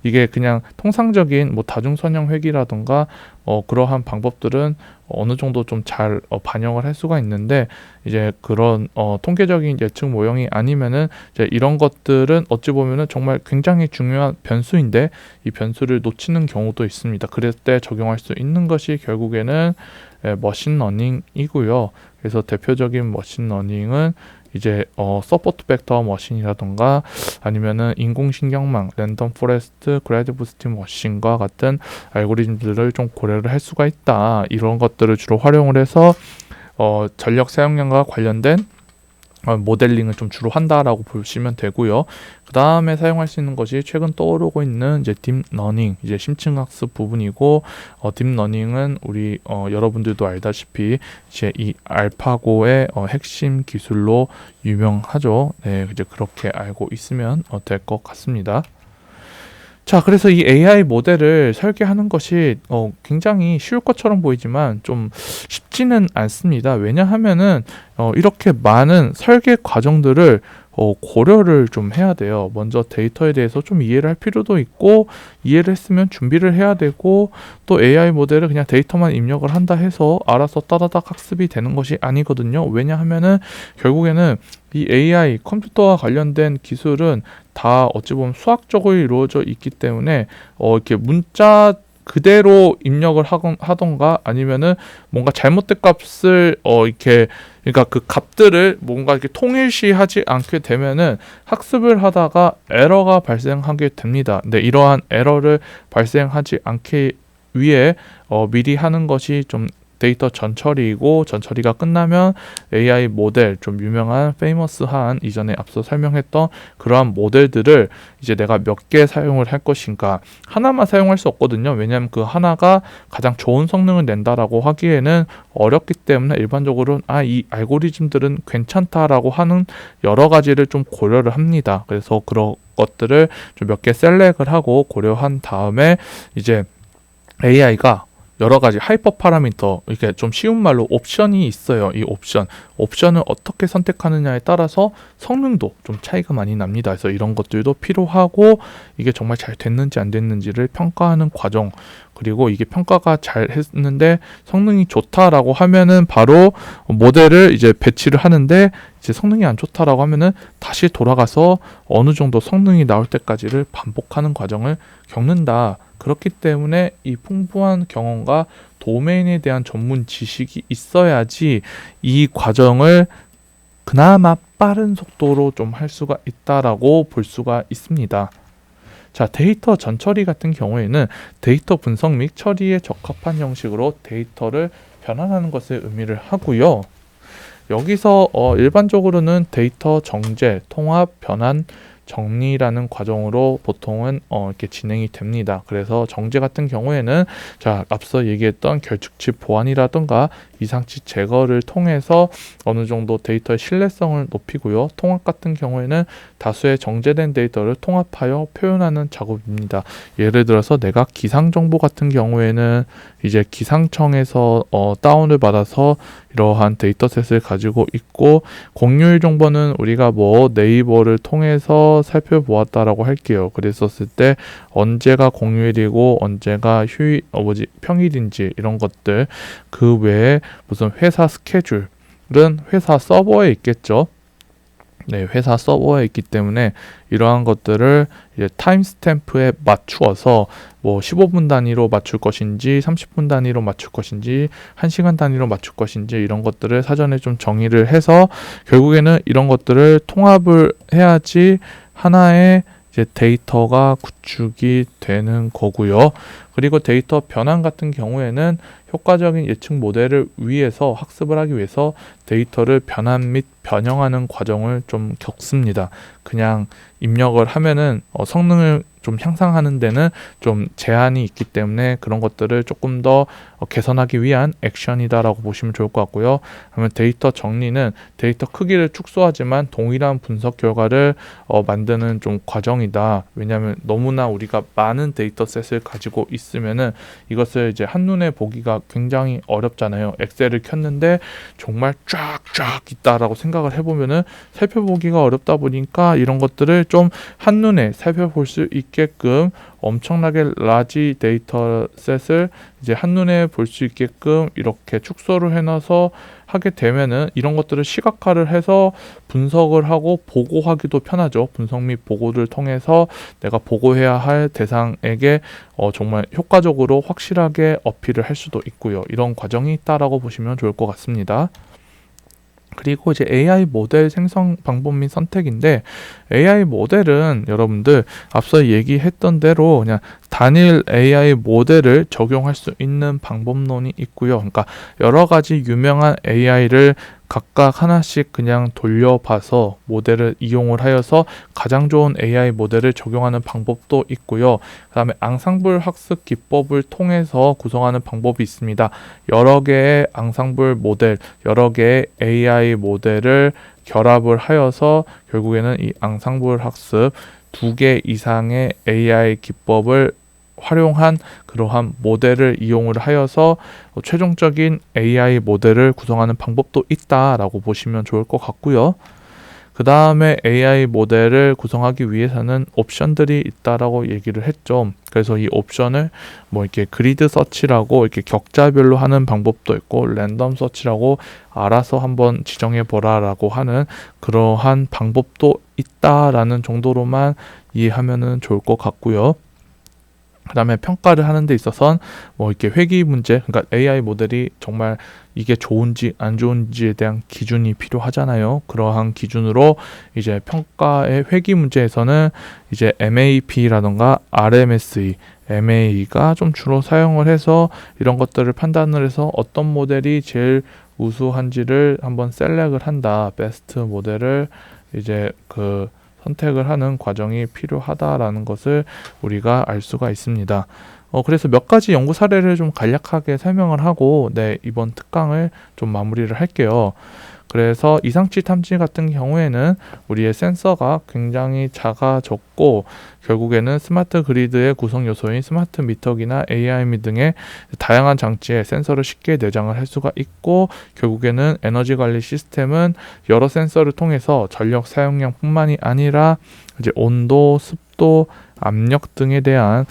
이게 그냥 통상적인 뭐 다중선형 회귀라던가 그러한 방법들은 어느 정도 좀 잘 반영을 할 수가 있는데 이제 그런 통계적인 예측 모형이 아니면은 이제 이런 것들은 어찌 보면은 정말 굉장히 중요한 변수인데 이 변수를 놓치는 경우도 있습니다. 그럴 때 적용할 수 있는 것이 결국에는 머신러닝이고요. 그래서 대표적인 머신러닝은 이제 서포트 벡터 머신이라던가 아니면은 인공신경망, 랜덤 포레스트, 그래드 부스팅 머신과 같은 알고리즘들을 좀 고려를 할 수가 있다. 이런 것들을 주로 활용을 해서 전력 사용량과 관련된 모델링을 좀 주로 한다라고 보시면 되고요. 그 다음에 사용할 수 있는 것이 최근 떠오르고 있는 이제 딥러닝, 이제 심층학습 부분이고, 딥러닝은 우리 여러분들도 알다시피 이제 이 알파고의 핵심 기술로 유명하죠. 네, 이제 그렇게 알고 있으면 될 것 같습니다. 자, 그래서 이 AI 모델을 설계하는 것이 굉장히 쉬울 것처럼 보이지만 좀 쉽지는 않습니다. 왜냐하면은 이렇게 많은 설계 과정들을 고려를 좀 해야 돼요. 먼저 데이터에 대해서 좀 이해를 할 필요도 있고, 이해를 했으면 준비를 해야 되고, 또 AI 모델을 그냥 데이터만 입력을 한다 해서 알아서 따다닥 학습이 되는 것이 아니거든요. 왜냐하면은 결국에는 이 AI 컴퓨터와 관련된 기술은 다 어찌 보면 수학적으로 이루어져 있기 때문에 이렇게 문자 그대로 입력을 하던가 아니면은 뭔가 잘못된 값을 이렇게 그러니까 그 값들을 뭔가 이렇게 통일시하지 않게 되면은 학습을 하다가 에러가 발생하게 됩니다. 근데 이러한 에러를 발생하지 않기 위해 미리 하는 것이 좀 데이터 전처리이고, 전처리가 끝나면 AI 모델, 좀 유명한 페이머스한 이전에 앞서 설명했던 그러한 모델들을 이제 내가 몇 개 사용을 할 것인가, 하나만 사용할 수 없거든요. 왜냐하면 그 하나가 가장 좋은 성능을 낸다라고 하기에는 어렵기 때문에 일반적으로는 이 알고리즘들은 괜찮다라고 하는 여러 가지를 좀 고려를 합니다. 그래서 그런 것들을 좀 몇 개 셀렉을 하고 고려한 다음에 이제 AI가 여러 가지 하이퍼 파라미터, 이렇게 좀 쉬운 말로 옵션이 있어요. 이 옵션을 어떻게 선택하느냐에 따라서 성능도 좀 차이가 많이 납니다. 그래서 이런 것들도 필요하고, 이게 정말 잘 됐는지 안 됐는지를 평가하는 과정, 그리고 이게 평가가 잘 했는데 성능이 좋다라고 하면은 바로 모델을 이제 배치를 하는데, 이제 성능이 안 좋다라고 하면은 다시 돌아가서 어느 정도 성능이 나올 때까지를 반복하는 과정을 겪는다. 그렇기 때문에 이 풍부한 경험과 도메인에 대한 전문 지식이 있어야지 이 과정을 그나마 빠른 속도로 좀 할 수가 있다라고 볼 수가 있습니다. 자, 데이터 전처리 같은 경우에는 데이터 분석 및 처리에 적합한 형식으로 데이터를 변환하는 것을 의미를 하고요. 여기서 일반적으로는 데이터 정제, 통합, 변환, 정리라는 과정으로 보통은 이렇게 진행이 됩니다. 그래서 정제 같은 경우에는 자, 앞서 얘기했던 결축치 보완이라든가 이상치 제거를 통해서 어느 정도 데이터의 신뢰성을 높이고요. 통합 같은 경우에는 다수의 정제된 데이터를 통합하여 표현하는 작업입니다. 예를 들어서 내가 기상 정보 같은 경우에는 이제 기상청에서 다운을 받아서 이러한 데이터셋을 가지고 있고, 공휴일 정보는 우리가 뭐 네이버를 통해서 살펴보았다라고 할게요. 그랬었을 때 언제가 공휴일이고 언제가 평일인지 이런 것들, 그 외에 무슨 회사 스케줄은 회사 서버에 있겠죠. 네, 회사 서버에 있기 때문에 이러한 것들을 이제 타임스탬프에 맞추어서 뭐 15분 단위로 맞출 것인지 30분 단위로 맞출 것인지 1시간 단위로 맞출 것인지 이런 것들을 사전에 좀 정의를 해서 결국에는 이런 것들을 통합을 해야지 하나의 이제 데이터가 구축이 되는 거고요. 그리고 데이터 변환 같은 경우에는 효과적인 예측 모델을 위해서, 학습을 하기 위해서 데이터를 변환 및 변형하는 과정을 좀 겪습니다. 그냥 입력을 하면은 성능을 좀 향상하는 데는 좀 제한이 있기 때문에 그런 것들을 조금 더 개선하기 위한 액션이다라고 보시면 좋을 것 같고요. 그러면 데이터 정리는 데이터 크기를 축소하지만 동일한 분석 결과를 만드는 좀 과정이다. 왜냐하면 너무나 우리가 많은 데이터셋을 가지고 있으면은 이것을 이제 한눈에 보기가 굉장히 어렵잖아요. 엑셀을 켰는데 정말 쫙쫙 있다라고 생각을 해보면은 살펴보기가 어렵다 보니까 이런 것들을 좀 한눈에 살펴볼 수 있게 있게끔 엄청나게 라지 데이터셋을 이제 한눈에 볼 수 있게끔 이렇게 축소를 해놔서 하게 되면은 이런 것들을 시각화를 해서 분석을 하고 보고하기도 편하죠. 분석 및 보고를 통해서 내가 보고해야 할 대상에게 정말 효과적으로 확실하게 어필을 할 수도 있고요. 이런 과정이 있다라고 보시면 좋을 것 같습니다. 그리고 이제 AI 모델 생성 방법 및 선택인데, AI 모델은 여러분들 앞서 얘기했던 대로 그냥 단일 AI 모델을 적용할 수 있는 방법론이 있고요. 그러니까 여러 가지 유명한 AI를 각각 하나씩 그냥 돌려봐서 모델을 이용을 하여서 가장 좋은 AI 모델을 적용하는 방법도 있고요. 그 다음에 앙상블 학습 기법을 통해서 구성하는 방법이 있습니다. 여러 개의 앙상블 모델, 여러 개의 AI 모델을 결합을 하여서 결국에는 이 앙상블 학습 2개 이상의 AI 기법을 활용한 그러한 모델을 이용을 하여서 최종적인 AI 모델을 구성하는 방법도 있다라고 보시면 좋을 것 같고요. 그 다음에 AI 모델을 구성하기 위해서는 옵션들이 있다라고 얘기를 했죠. 그래서 이 옵션을 뭐 이렇게 그리드 서치라고 이렇게 격자별로 하는 방법도 있고, 랜덤 서치라고 알아서 한번 지정해 보라라고 하는 그러한 방법도 있다라는 정도로만 이해하면은 좋을 것 같고요. 그 다음에 평가를 하는 데 있어서는 뭐 이렇게 회귀 문제, 그러니까 AI 모델이 정말 이게 좋은지 안 좋은지에 대한 기준이 필요하잖아요. 그러한 기준으로 이제 평가의 회귀 문제에서는 이제 MAP라던가 RMSE, MA가 좀 주로 사용을 해서 이런 것들을 판단을 해서 어떤 모델이 제일 우수한지를 한번 셀렉을 한다. 베스트 모델을 이제 선택을 하는 과정이 필요하다라는 것을 우리가 알 수가 있습니다. 그래서 몇 가지 연구 사례를 좀 간략하게 설명을 하고 이번 특강을 좀 마무리를 할게요. 그래서 이상치 탐지 같은 경우에는 우리의 센서가 굉장히 작아졌고, 결국에는 스마트 그리드의 구성 요소인 스마트 미터기나 AI미 등의 다양한 장치에 센서를 쉽게 내장을 할 수가 있고, 결국에는 에너지 관리 시스템은 여러 센서를 통해서 전력 사용량뿐만이 아니라 이제 온도, 습도, 압력 등에 대한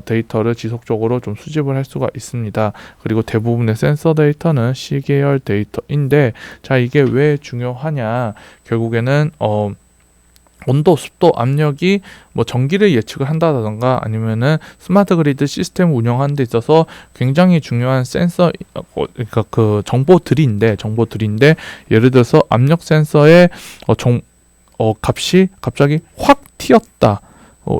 데이터를 지속적으로 좀 수집을 할 수가 있습니다. 그리고 대부분의 센서 데이터는 C계열 데이터인데, 자, 이게 왜 중요하냐? 결국에는 온도, 습도, 압력이 뭐 전기를 예측을 한다던가 아니면은 스마트 그리드 시스템 운영하는 데 있어서 굉장히 중요한 센서, 그러니까 정보들인데 예를 들어서 압력 센서의 값이 갑자기 확 튀었다.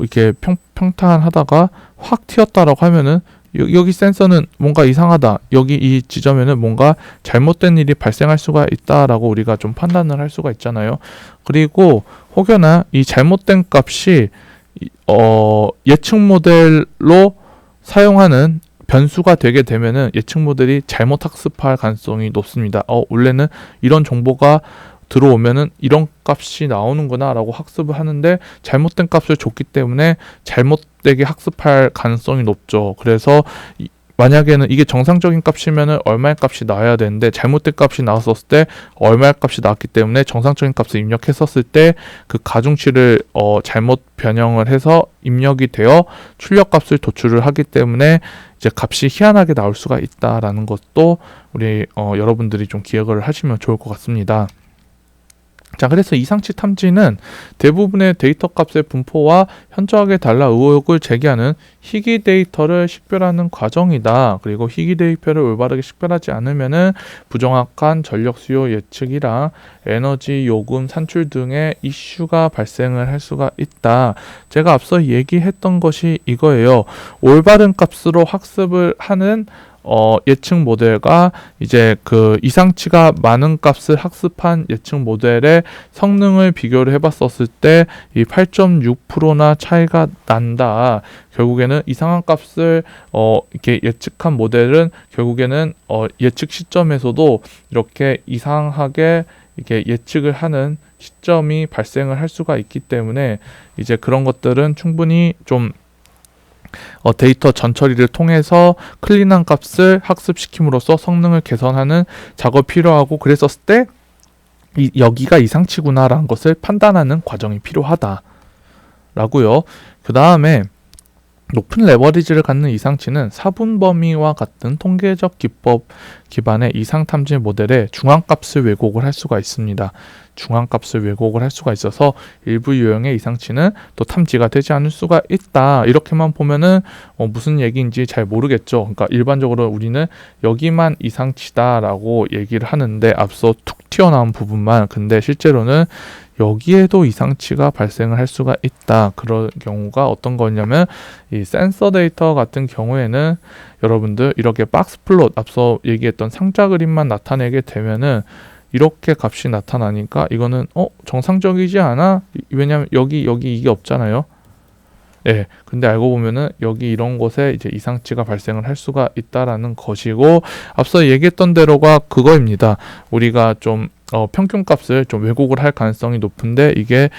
이렇게 평탄하다가 확 튀었다라고 하면은 여기 센서는 뭔가 이상하다. 여기 이 지점에는 뭔가 잘못된 일이 발생할 수가 있다라고 우리가 좀 판단을 할 수가 있잖아요. 그리고 혹여나 이 잘못된 값이 예측 모델로 사용하는 변수가 되게 되면은 예측 모델이 잘못 학습할 가능성이 높습니다. 원래는 이런 정보가 들어오면은 이런 값이 나오는구나 라고 학습을 하는데 잘못된 값을 줬기 때문에 잘못되게 학습할 가능성이 높죠. 그래서 만약에는 이게 정상적인 값이면은 얼마의 값이 나와야 되는데 잘못된 값이 나왔었을 때 얼마의 값이 나왔기 때문에 정상적인 값을 입력했었을 때 그 가중치를 잘못 변형을 해서 입력이 되어 출력 값을 도출을 하기 때문에 이제 값이 희한하게 나올 수가 있다라는 것도 우리 여러분들이 좀 기억을 하시면 좋을 것 같습니다. 자, 그래서 이상치 탐지는 대부분의 데이터 값의 분포와 현저하게 달라 의혹을 제기하는 희귀 데이터를 식별하는 과정이다. 그리고 희귀 데이터를 올바르게 식별하지 않으면은 부정확한 전력 수요 예측이랑 에너지 요금 산출 등의 이슈가 발생을 할 수가 있다. 제가 앞서 얘기했던 것이 이거예요. 올바른 값으로 학습을 하는 예측 모델과 이제 이상치가 많은 값을 학습한 예측 모델의 성능을 비교를 해봤었을 때 이 8.6%나 차이가 난다. 결국에는 이상한 값을 이렇게 예측한 모델은 결국에는 예측 시점에서도 이렇게 이상하게 이렇게 예측을 하는 시점이 발생을 할 수가 있기 때문에 이제 그런 것들은 충분히 좀 데이터 전처리를 통해서 클린한 값을 학습시킴으로써 성능을 개선하는 작업이 필요하고, 그랬었을 때 여기가 이상치구나 라는 것을 판단하는 과정이 필요하다 라고요. 그 다음에 높은 레버리지를 갖는 이상치는 사분 범위와 같은 통계적 기법 기반의 이상 탐지 모델에 중앙값을 왜곡을 할 수가 있습니다. 중앙값을 왜곡을 할 수가 있어서 일부 유형의 이상치는 또 탐지가 되지 않을 수가 있다. 이렇게만 보면은 무슨 얘기인지 잘 모르겠죠. 그러니까 일반적으로 우리는 여기만 이상치다라고 얘기를 하는데 앞서 툭 튀어나온 부분만, 근데 실제로는 여기에도 이상치가 발생을 할 수가 있다. 그런 경우가 어떤 거냐면 이 센서 데이터 같은 경우에는 여러분들 이렇게 박스 플롯, 앞서 얘기했던 상자 그림만 나타내게 되면은 이렇게 값이 나타나니까 이거는 정상적이지 않아? 왜냐면 여기 이게 없잖아요. 예. 근데 알고 보면은 여기 이런 곳에 이제 이상치가 발생을 할 수가 있다라는 것이고, 앞서 얘기했던 대로가 그거입니다. 우리가 좀 평균값을 좀 왜곡을 할 가능성이 높은데, 이게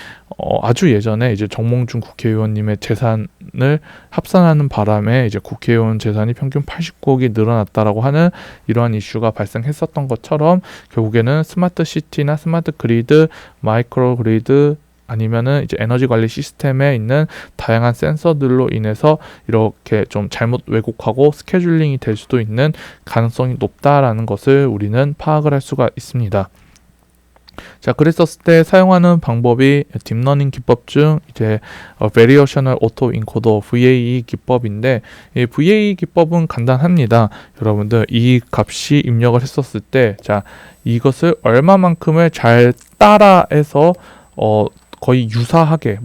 아주 예전에 이제 정몽준 국회의원님의 재산을 합산하는 바람에 이제 국회의원 재산이 평균 89억이 늘어났다라고 하는 이러한 이슈가 발생했었던 것처럼, 결국에는 스마트 시티나 스마트 그리드, 마이크로 그리드, 아니면은 이제 에너지 관리 시스템에 있는 다양한 센서들로 인해서 이렇게 좀 잘못 왜곡하고 스케줄링이 될 수도 있는 가능성이 높다라는 것을 우리는 파악을 할 수가 있습니다. 자, 그랬었을 때 사용하는 방법이 딥러닝 기법 중 이제 Variational Auto Encoder VAE 기법인데, 이 VAE 기법은 간단합니다. 여러분들 이 값이 입력을 했었을 때, 자, 이것을 얼마만큼을 잘 따라해서 거의 유사하게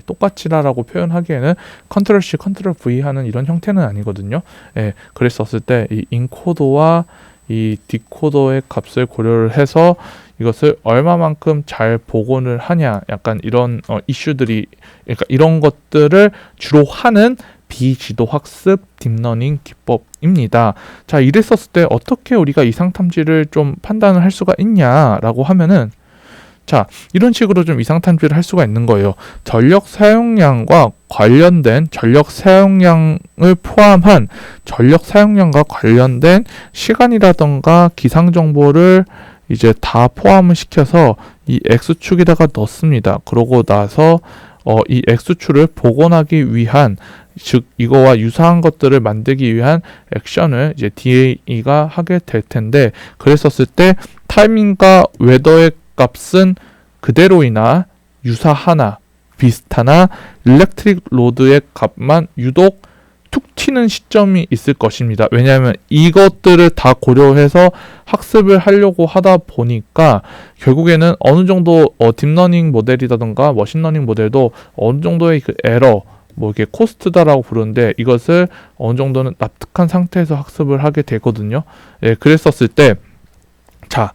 똑같이라고 표현하기에는 컨트롤 C, 컨트롤 V 하는 이런 형태는 아니거든요. 예, 그랬었을 때 이 인코더와 이 디코더의 값을 고려를 해서 이것을 얼마만큼 잘 복원을 하냐, 약간 이런 이슈들이, 그러니까 이런 것들을 주로 하는 비지도 학습 딥러닝 기법입니다. 자, 이랬었을 때 어떻게 우리가 이상 탐지를 좀 판단을 할 수가 있냐라고 하면은, 자, 이런 식으로 좀 이상 탐지를 할 수가 있는 거예요. 전력 사용량과 관련된 전력 사용량을 포함한 전력 사용량과 관련된 시간이라던가 기상 정보를 이제 다 포함을 시켜서 이 X축에다가 넣습니다. 그러고 나서 이 X축을 복원하기 위한, 즉 이거와 유사한 것들을 만들기 위한 액션을 이제 DAE가 하게 될 텐데, 그랬었을 때 타이밍과 웨더의 값은 그대로이나 유사하나 비슷하나 일렉트릭 로드의 값만 유독 툭 튀는 시점이 있을 것입니다. 왜냐하면 이것들을 다 고려해서 학습을 하려고 하다 보니까 결국에는 어느 정도 딥러닝 모델이라던가 머신러닝 모델도 어느 정도의 그 에러, 뭐 이게 코스트다라고 부르는데, 이것을 어느 정도는 납득한 상태에서 학습을 하게 되거든요. 예, 그랬었을 때, 자,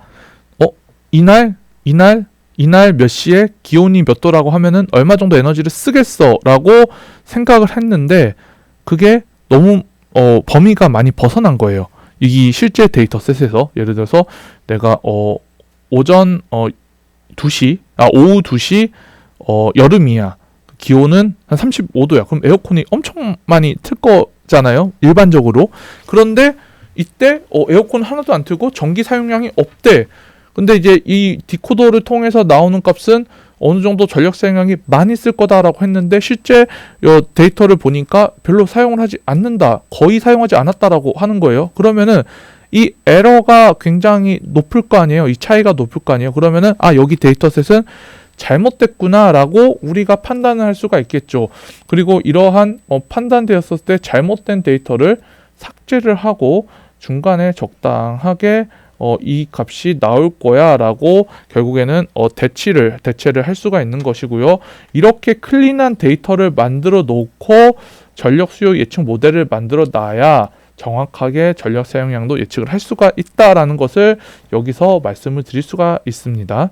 이날 몇 시에 기온이 몇 도라고 하면은 얼마 정도 에너지를 쓰겠어라고 생각을 했는데, 그게 너무 범위가 많이 벗어난 거예요. 이 실제 데이터셋에서 예를 들어서 내가 오전 2시, 오후 2시 여름이야. 기온은 한 35도야. 그럼 에어컨이 엄청 많이 틀 거잖아요, 일반적으로. 그런데 이때 에어컨 하나도 안 틀고 전기 사용량이 없대. 근데 이제 이 디코더를 통해서 나오는 값은 어느 정도 전력 사용량이 많이 쓸 거다라고 했는데, 실제 데이터를 보니까 별로 사용을 하지 않는다, 거의 사용하지 않았다라고 하는 거예요. 그러면은 이 에러가 굉장히 높을 거 아니에요. 이 차이가 높을 거 아니에요. 그러면은 여기 데이터셋은 잘못됐구나라고 우리가 판단을 할 수가 있겠죠. 그리고 이러한 판단되었을 때 잘못된 데이터를 삭제를 하고 중간에 적당하게 이 값이 나올 거야 라고 결국에는 대체를 할 수가 있는 것이고요. 이렇게 클린한 데이터를 만들어 놓고 전력 수요 예측 모델을 만들어 놔야 정확하게 전력 사용량도 예측을 할 수가 있다라는 것을 여기서 말씀을 드릴 수가 있습니다.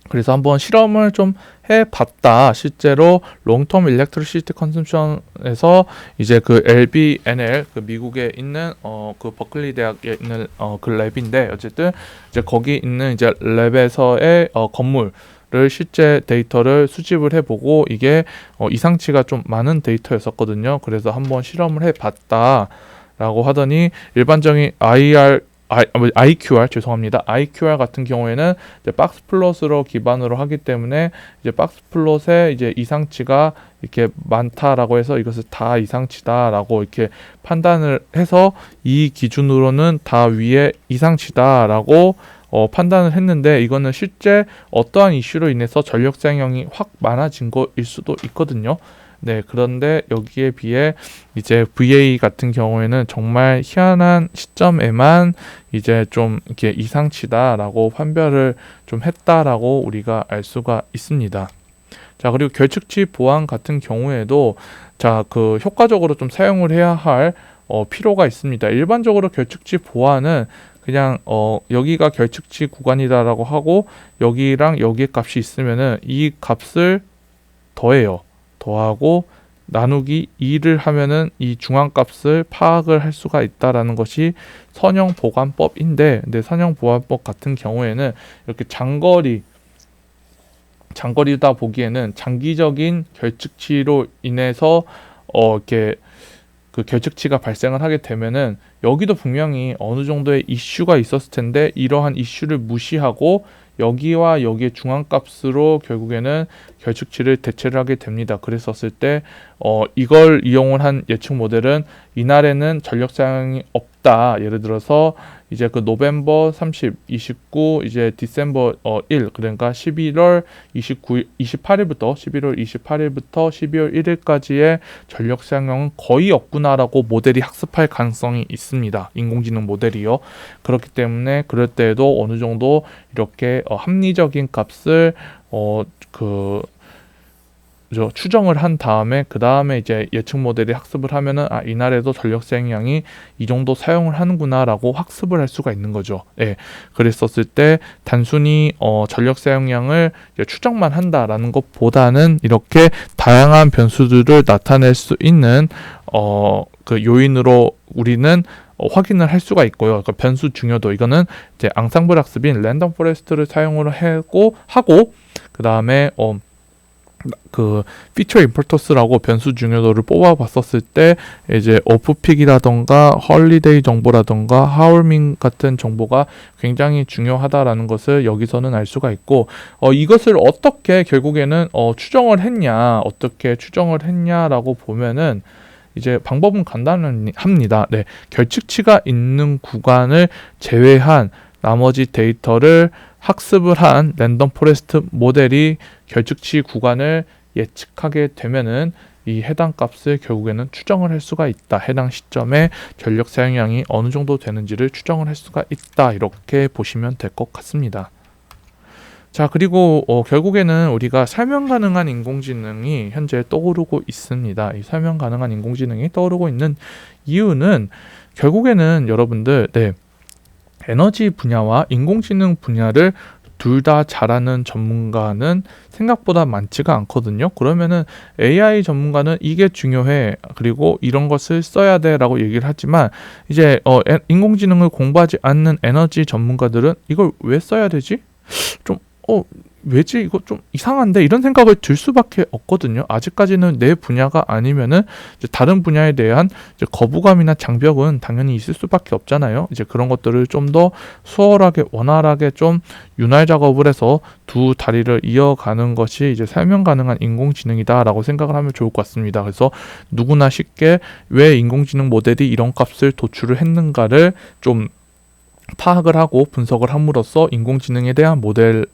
그래서 한번 실험을 좀 해봤다. 실제로 롱텀 일렉트리시티 컨섬션에서 이제 그 LBNL, 그 미국에 있는 그 버클리 대학에 있는 그 랩인데, 어쨌든 이제 거기 있는 이제 랩에서의 건물을 실제 데이터를 수집을 해보고 이게 이상치가 좀 많은 데이터였었거든요. 그래서 한번 실험을 해봤다라고 하더니 일반적인 IQR 죄송합니다. IQR 같은 경우에는 이제 박스 플롯으로 기반으로 하기 때문에 이제 박스 플롯에 이제 이상치가 이렇게 많다라고 해서 이것을 다 이상치다라고 이렇게 판단을 해서 이 기준으로는 다 위에 이상치다라고 판단을 했는데 이거는 실제 어떠한 이슈로 인해서 전력 사용량이 확 많아진 거일 수도 있거든요. 네, 그런데 여기에 비해 이제 VA 같은 경우에는 정말 희한한 시점에만 이제 좀 이렇게 이상치다라고 판별을 좀 했다라고 우리가 알 수가 있습니다. 자, 그리고 결측치 보안 같은 경우에도 자, 그 효과적으로 좀 사용을 해야 할 필요가 있습니다. 일반적으로 결측치 보안은 그냥 여기가 결측치 구간이다라고 하고 여기랑 여기의 값이 있으면은 이 값을 더하고 나누기 2를 하면은 이 중앙값을 파악을 할 수가 있다라는 것이 선형 보관법인데, 근데 선형 보관법 같은 경우에는 이렇게 장거리다 보기에는 장기적인 결측치로 인해서 이렇게 그 결측치가 발생을 하게 되면은 여기도 분명히 어느 정도의 이슈가 있었을 텐데 이러한 이슈를 무시하고 여기와 여기의 중앙값으로 결국에는 결측치를 대체를 하게 됩니다. 그랬었을 때 이걸 이용을 한 예측 모델은 이날에는 전력 사용이 없다. 예를 들어서 이제 그 노벰버 30, 29, 이제 디셈버 1, 그러니까 11월 28일부터 12월 1일까지의 전력 사용량은 거의 없구나라고 모델이 학습할 가능성이 있습니다. 인공지능 모델이요. 그렇기 때문에 그럴 때에도 어느 정도 이렇게 합리적인 값을 추정을 한 다음에 그 다음에 이제 예측 모델이 학습을 하면은 이날에도 전력 사용량이 이 정도 사용을 하는구나라고 학습을 할 수가 있는 거죠. 예, 그랬었을 때 단순히 전력 사용량을 이제 추정만 한다라는 것보다는 이렇게 다양한 변수들을 나타낼 수 있는 그 요인으로 우리는 확인을 할 수가 있고요. 그러니까 변수 중요도 이거는 이제 앙상블 학습인 랜덤 포레스트를 사용을 하고 그 다음에 그 피처 임포터스라고 변수 중요도를 뽑아봤었을 때 이제 오프픽이라던가 헐리데이 정보라던가 하울밍 같은 정보가 굉장히 중요하다라는 것을 여기서는 알 수가 있고 이것을 어떻게 결국에는 추정을 했냐라고 보면은 이제 방법은 간단합니다. 네, 결측치가 있는 구간을 제외한 나머지 데이터를 학습을 한 랜덤 포레스트 모델이 결측치 구간을 예측하게 되면은 이 해당 값을 결국에는 추정을 할 수가 있다. 해당 시점에 전력 사용량이 어느 정도 되는지를 추정을 할 수가 있다. 이렇게 보시면 될 것 같습니다. 자, 그리고 결국에는 우리가 설명 가능한 인공지능이 현재 떠오르고 있습니다. 이 설명 가능한 인공지능이 떠오르고 있는 이유는 결국에는 여러분들 에너지 분야와 인공지능 분야를 둘 다 잘하는 전문가는 생각보다 많지가 않거든요. 그러면은 AI 전문가는 이게 중요해. 그리고 이런 것을 써야 돼라고 얘기를 하지만 이제 인공지능을 공부하지 않는 에너지 전문가들은 이걸 왜 써야 되지? 좀 왜지? 이거 좀 이상한데? 이런 생각을 들 수밖에 없거든요. 아직까지는 내 분야가 아니면은 이제 다른 분야에 대한 이제 거부감이나 장벽은 당연히 있을 수밖에 없잖아요. 이제 그런 것들을 좀 더 수월하게 원활하게 좀 윤활 작업을 해서 두 다리를 이어가는 것이 이제 설명 가능한 인공지능이다라고 생각을 하면 좋을 것 같습니다. 그래서 누구나 쉽게 왜 인공지능 모델이 이런 값을 도출을 했는가를 좀 파악을 하고 분석을 함으로써 인공지능에 대한 모델을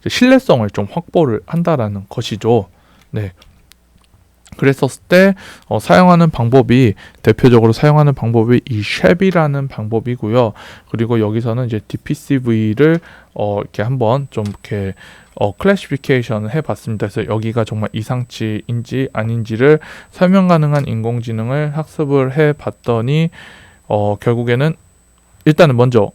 신뢰성을 좀 확보를 한다라는 것이죠. 네. 그랬었을 때 사용하는 방법이 대표적으로 사용하는 방법이 이 쉐비라는 방법이고요. 그리고 여기서는 이제 DPCV를 이렇게 한번 좀 이렇게 클래시피케이션을 해봤습니다. 그래서 여기가 정말 이상치인지 아닌지를 설명 가능한 인공지능을 학습을 해봤더니 결국에는 일단은 먼저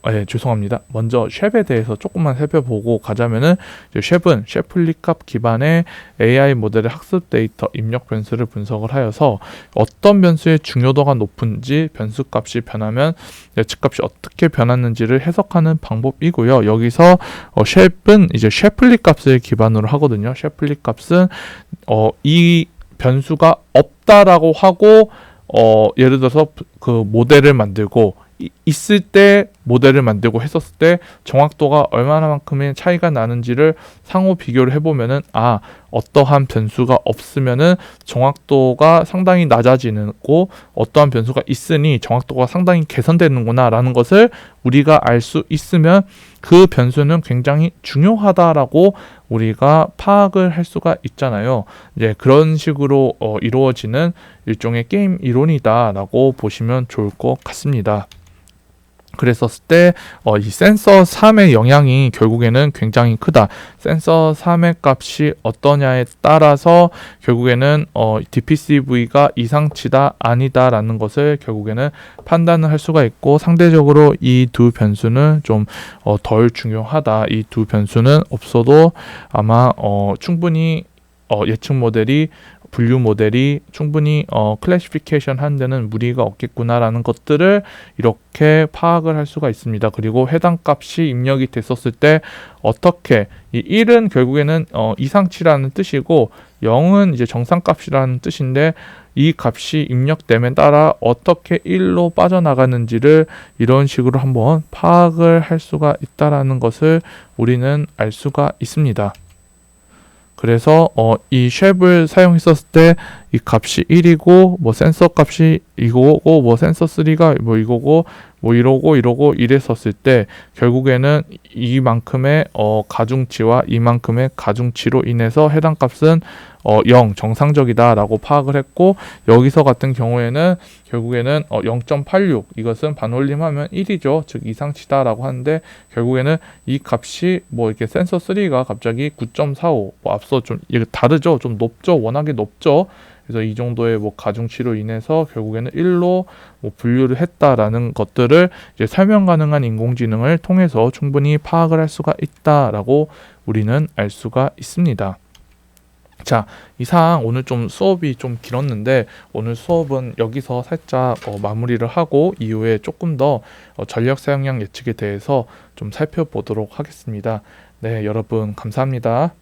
먼저 쉐프에 대해서 조금만 살펴보고 가자면은 쉐프는 셰플리값 기반의 AI 모델의 학습 데이터 입력 변수를 분석을 하여서 어떤 변수의 중요도가 높은지 변수값이 변하면 예측값이 어떻게 변했는지를 해석하는 방법이고요. 여기서 쉐프는 이제 셰플리값을 기반으로 하거든요. 셰플리값은 이 변수가 없다라고 하고 예를 들어서 그 모델을 만들고 있을 때 모델을 만들고 했었을 때 정확도가 얼마나만큼의 차이가 나는지를 상호 비교를 해보면은 어떠한 변수가 없으면은 정확도가 상당히 낮아지고 어떠한 변수가 있으니 정확도가 상당히 개선되는구나 라는 것을 우리가 알 수 있으면 그 변수는 굉장히 중요하다라고 우리가 파악을 할 수가 있잖아요. 이제 그런 식으로 이루어지는 일종의 게임 이론이다라고 보시면 좋을 것 같습니다. 그랬었을 때 이 센서 3의 영향이 결국에는 굉장히 크다. 센서 3의 값이 어떠냐에 따라서 결국에는 DPCV가 이상치다 아니다라는 것을 결국에는 판단을 할 수가 있고, 상대적으로 이 두 변수는 좀 덜 중요하다. 이 두 변수는 없어도 아마 충분히 예측 모델이 분류 모델이 충분히 클래시피케이션 하는 데는 무리가 없겠구나라는 것들을 이렇게 파악을 할 수가 있습니다. 그리고 해당 값이 입력이 됐었을 때 어떻게, 이 1은 결국에는 이상치라는 뜻이고 0은 이제 정상값이라는 뜻인데, 이 값이 입력됨에 따라 어떻게 1로 빠져나가는지를 이런 식으로 한번 파악을 할 수가 있다라는 것을 우리는 알 수가 있습니다. 그래서 이 쉐입을 사용했었을 때 이 값이 1이고 뭐 센서 값이 이거고 뭐 센서 3가 뭐 이거고 뭐 이러고 이랬었을 때 결국에는 이만큼의 가중치와 이만큼의 가중치로 인해서 해당 값은 0 정상적이다라고 파악을 했고, 여기서 같은 경우에는 결국에는 0.86 이것은 반올림하면 1이죠. 즉 이상치다라고 하는데, 결국에는 이 값이 뭐 이렇게 센서 3가 갑자기 9.45 뭐 앞서 좀 이게 다르죠. 좀 높죠. 워낙에 높죠. 그래서 이 정도의 뭐 가중치로 인해서 결국에는 1로 뭐 분류를 했다라는 것들을 이제 설명 가능한 인공지능을 통해서 충분히 파악을 할 수가 있다라고 우리는 알 수가 있습니다. 자, 이상 오늘 좀 수업이 좀 길었는데 오늘 수업은 여기서 살짝 마무리를 하고 이후에 조금 더 전력 사용량 예측에 대해서 좀 살펴보도록 하겠습니다. 네, 여러분 감사합니다.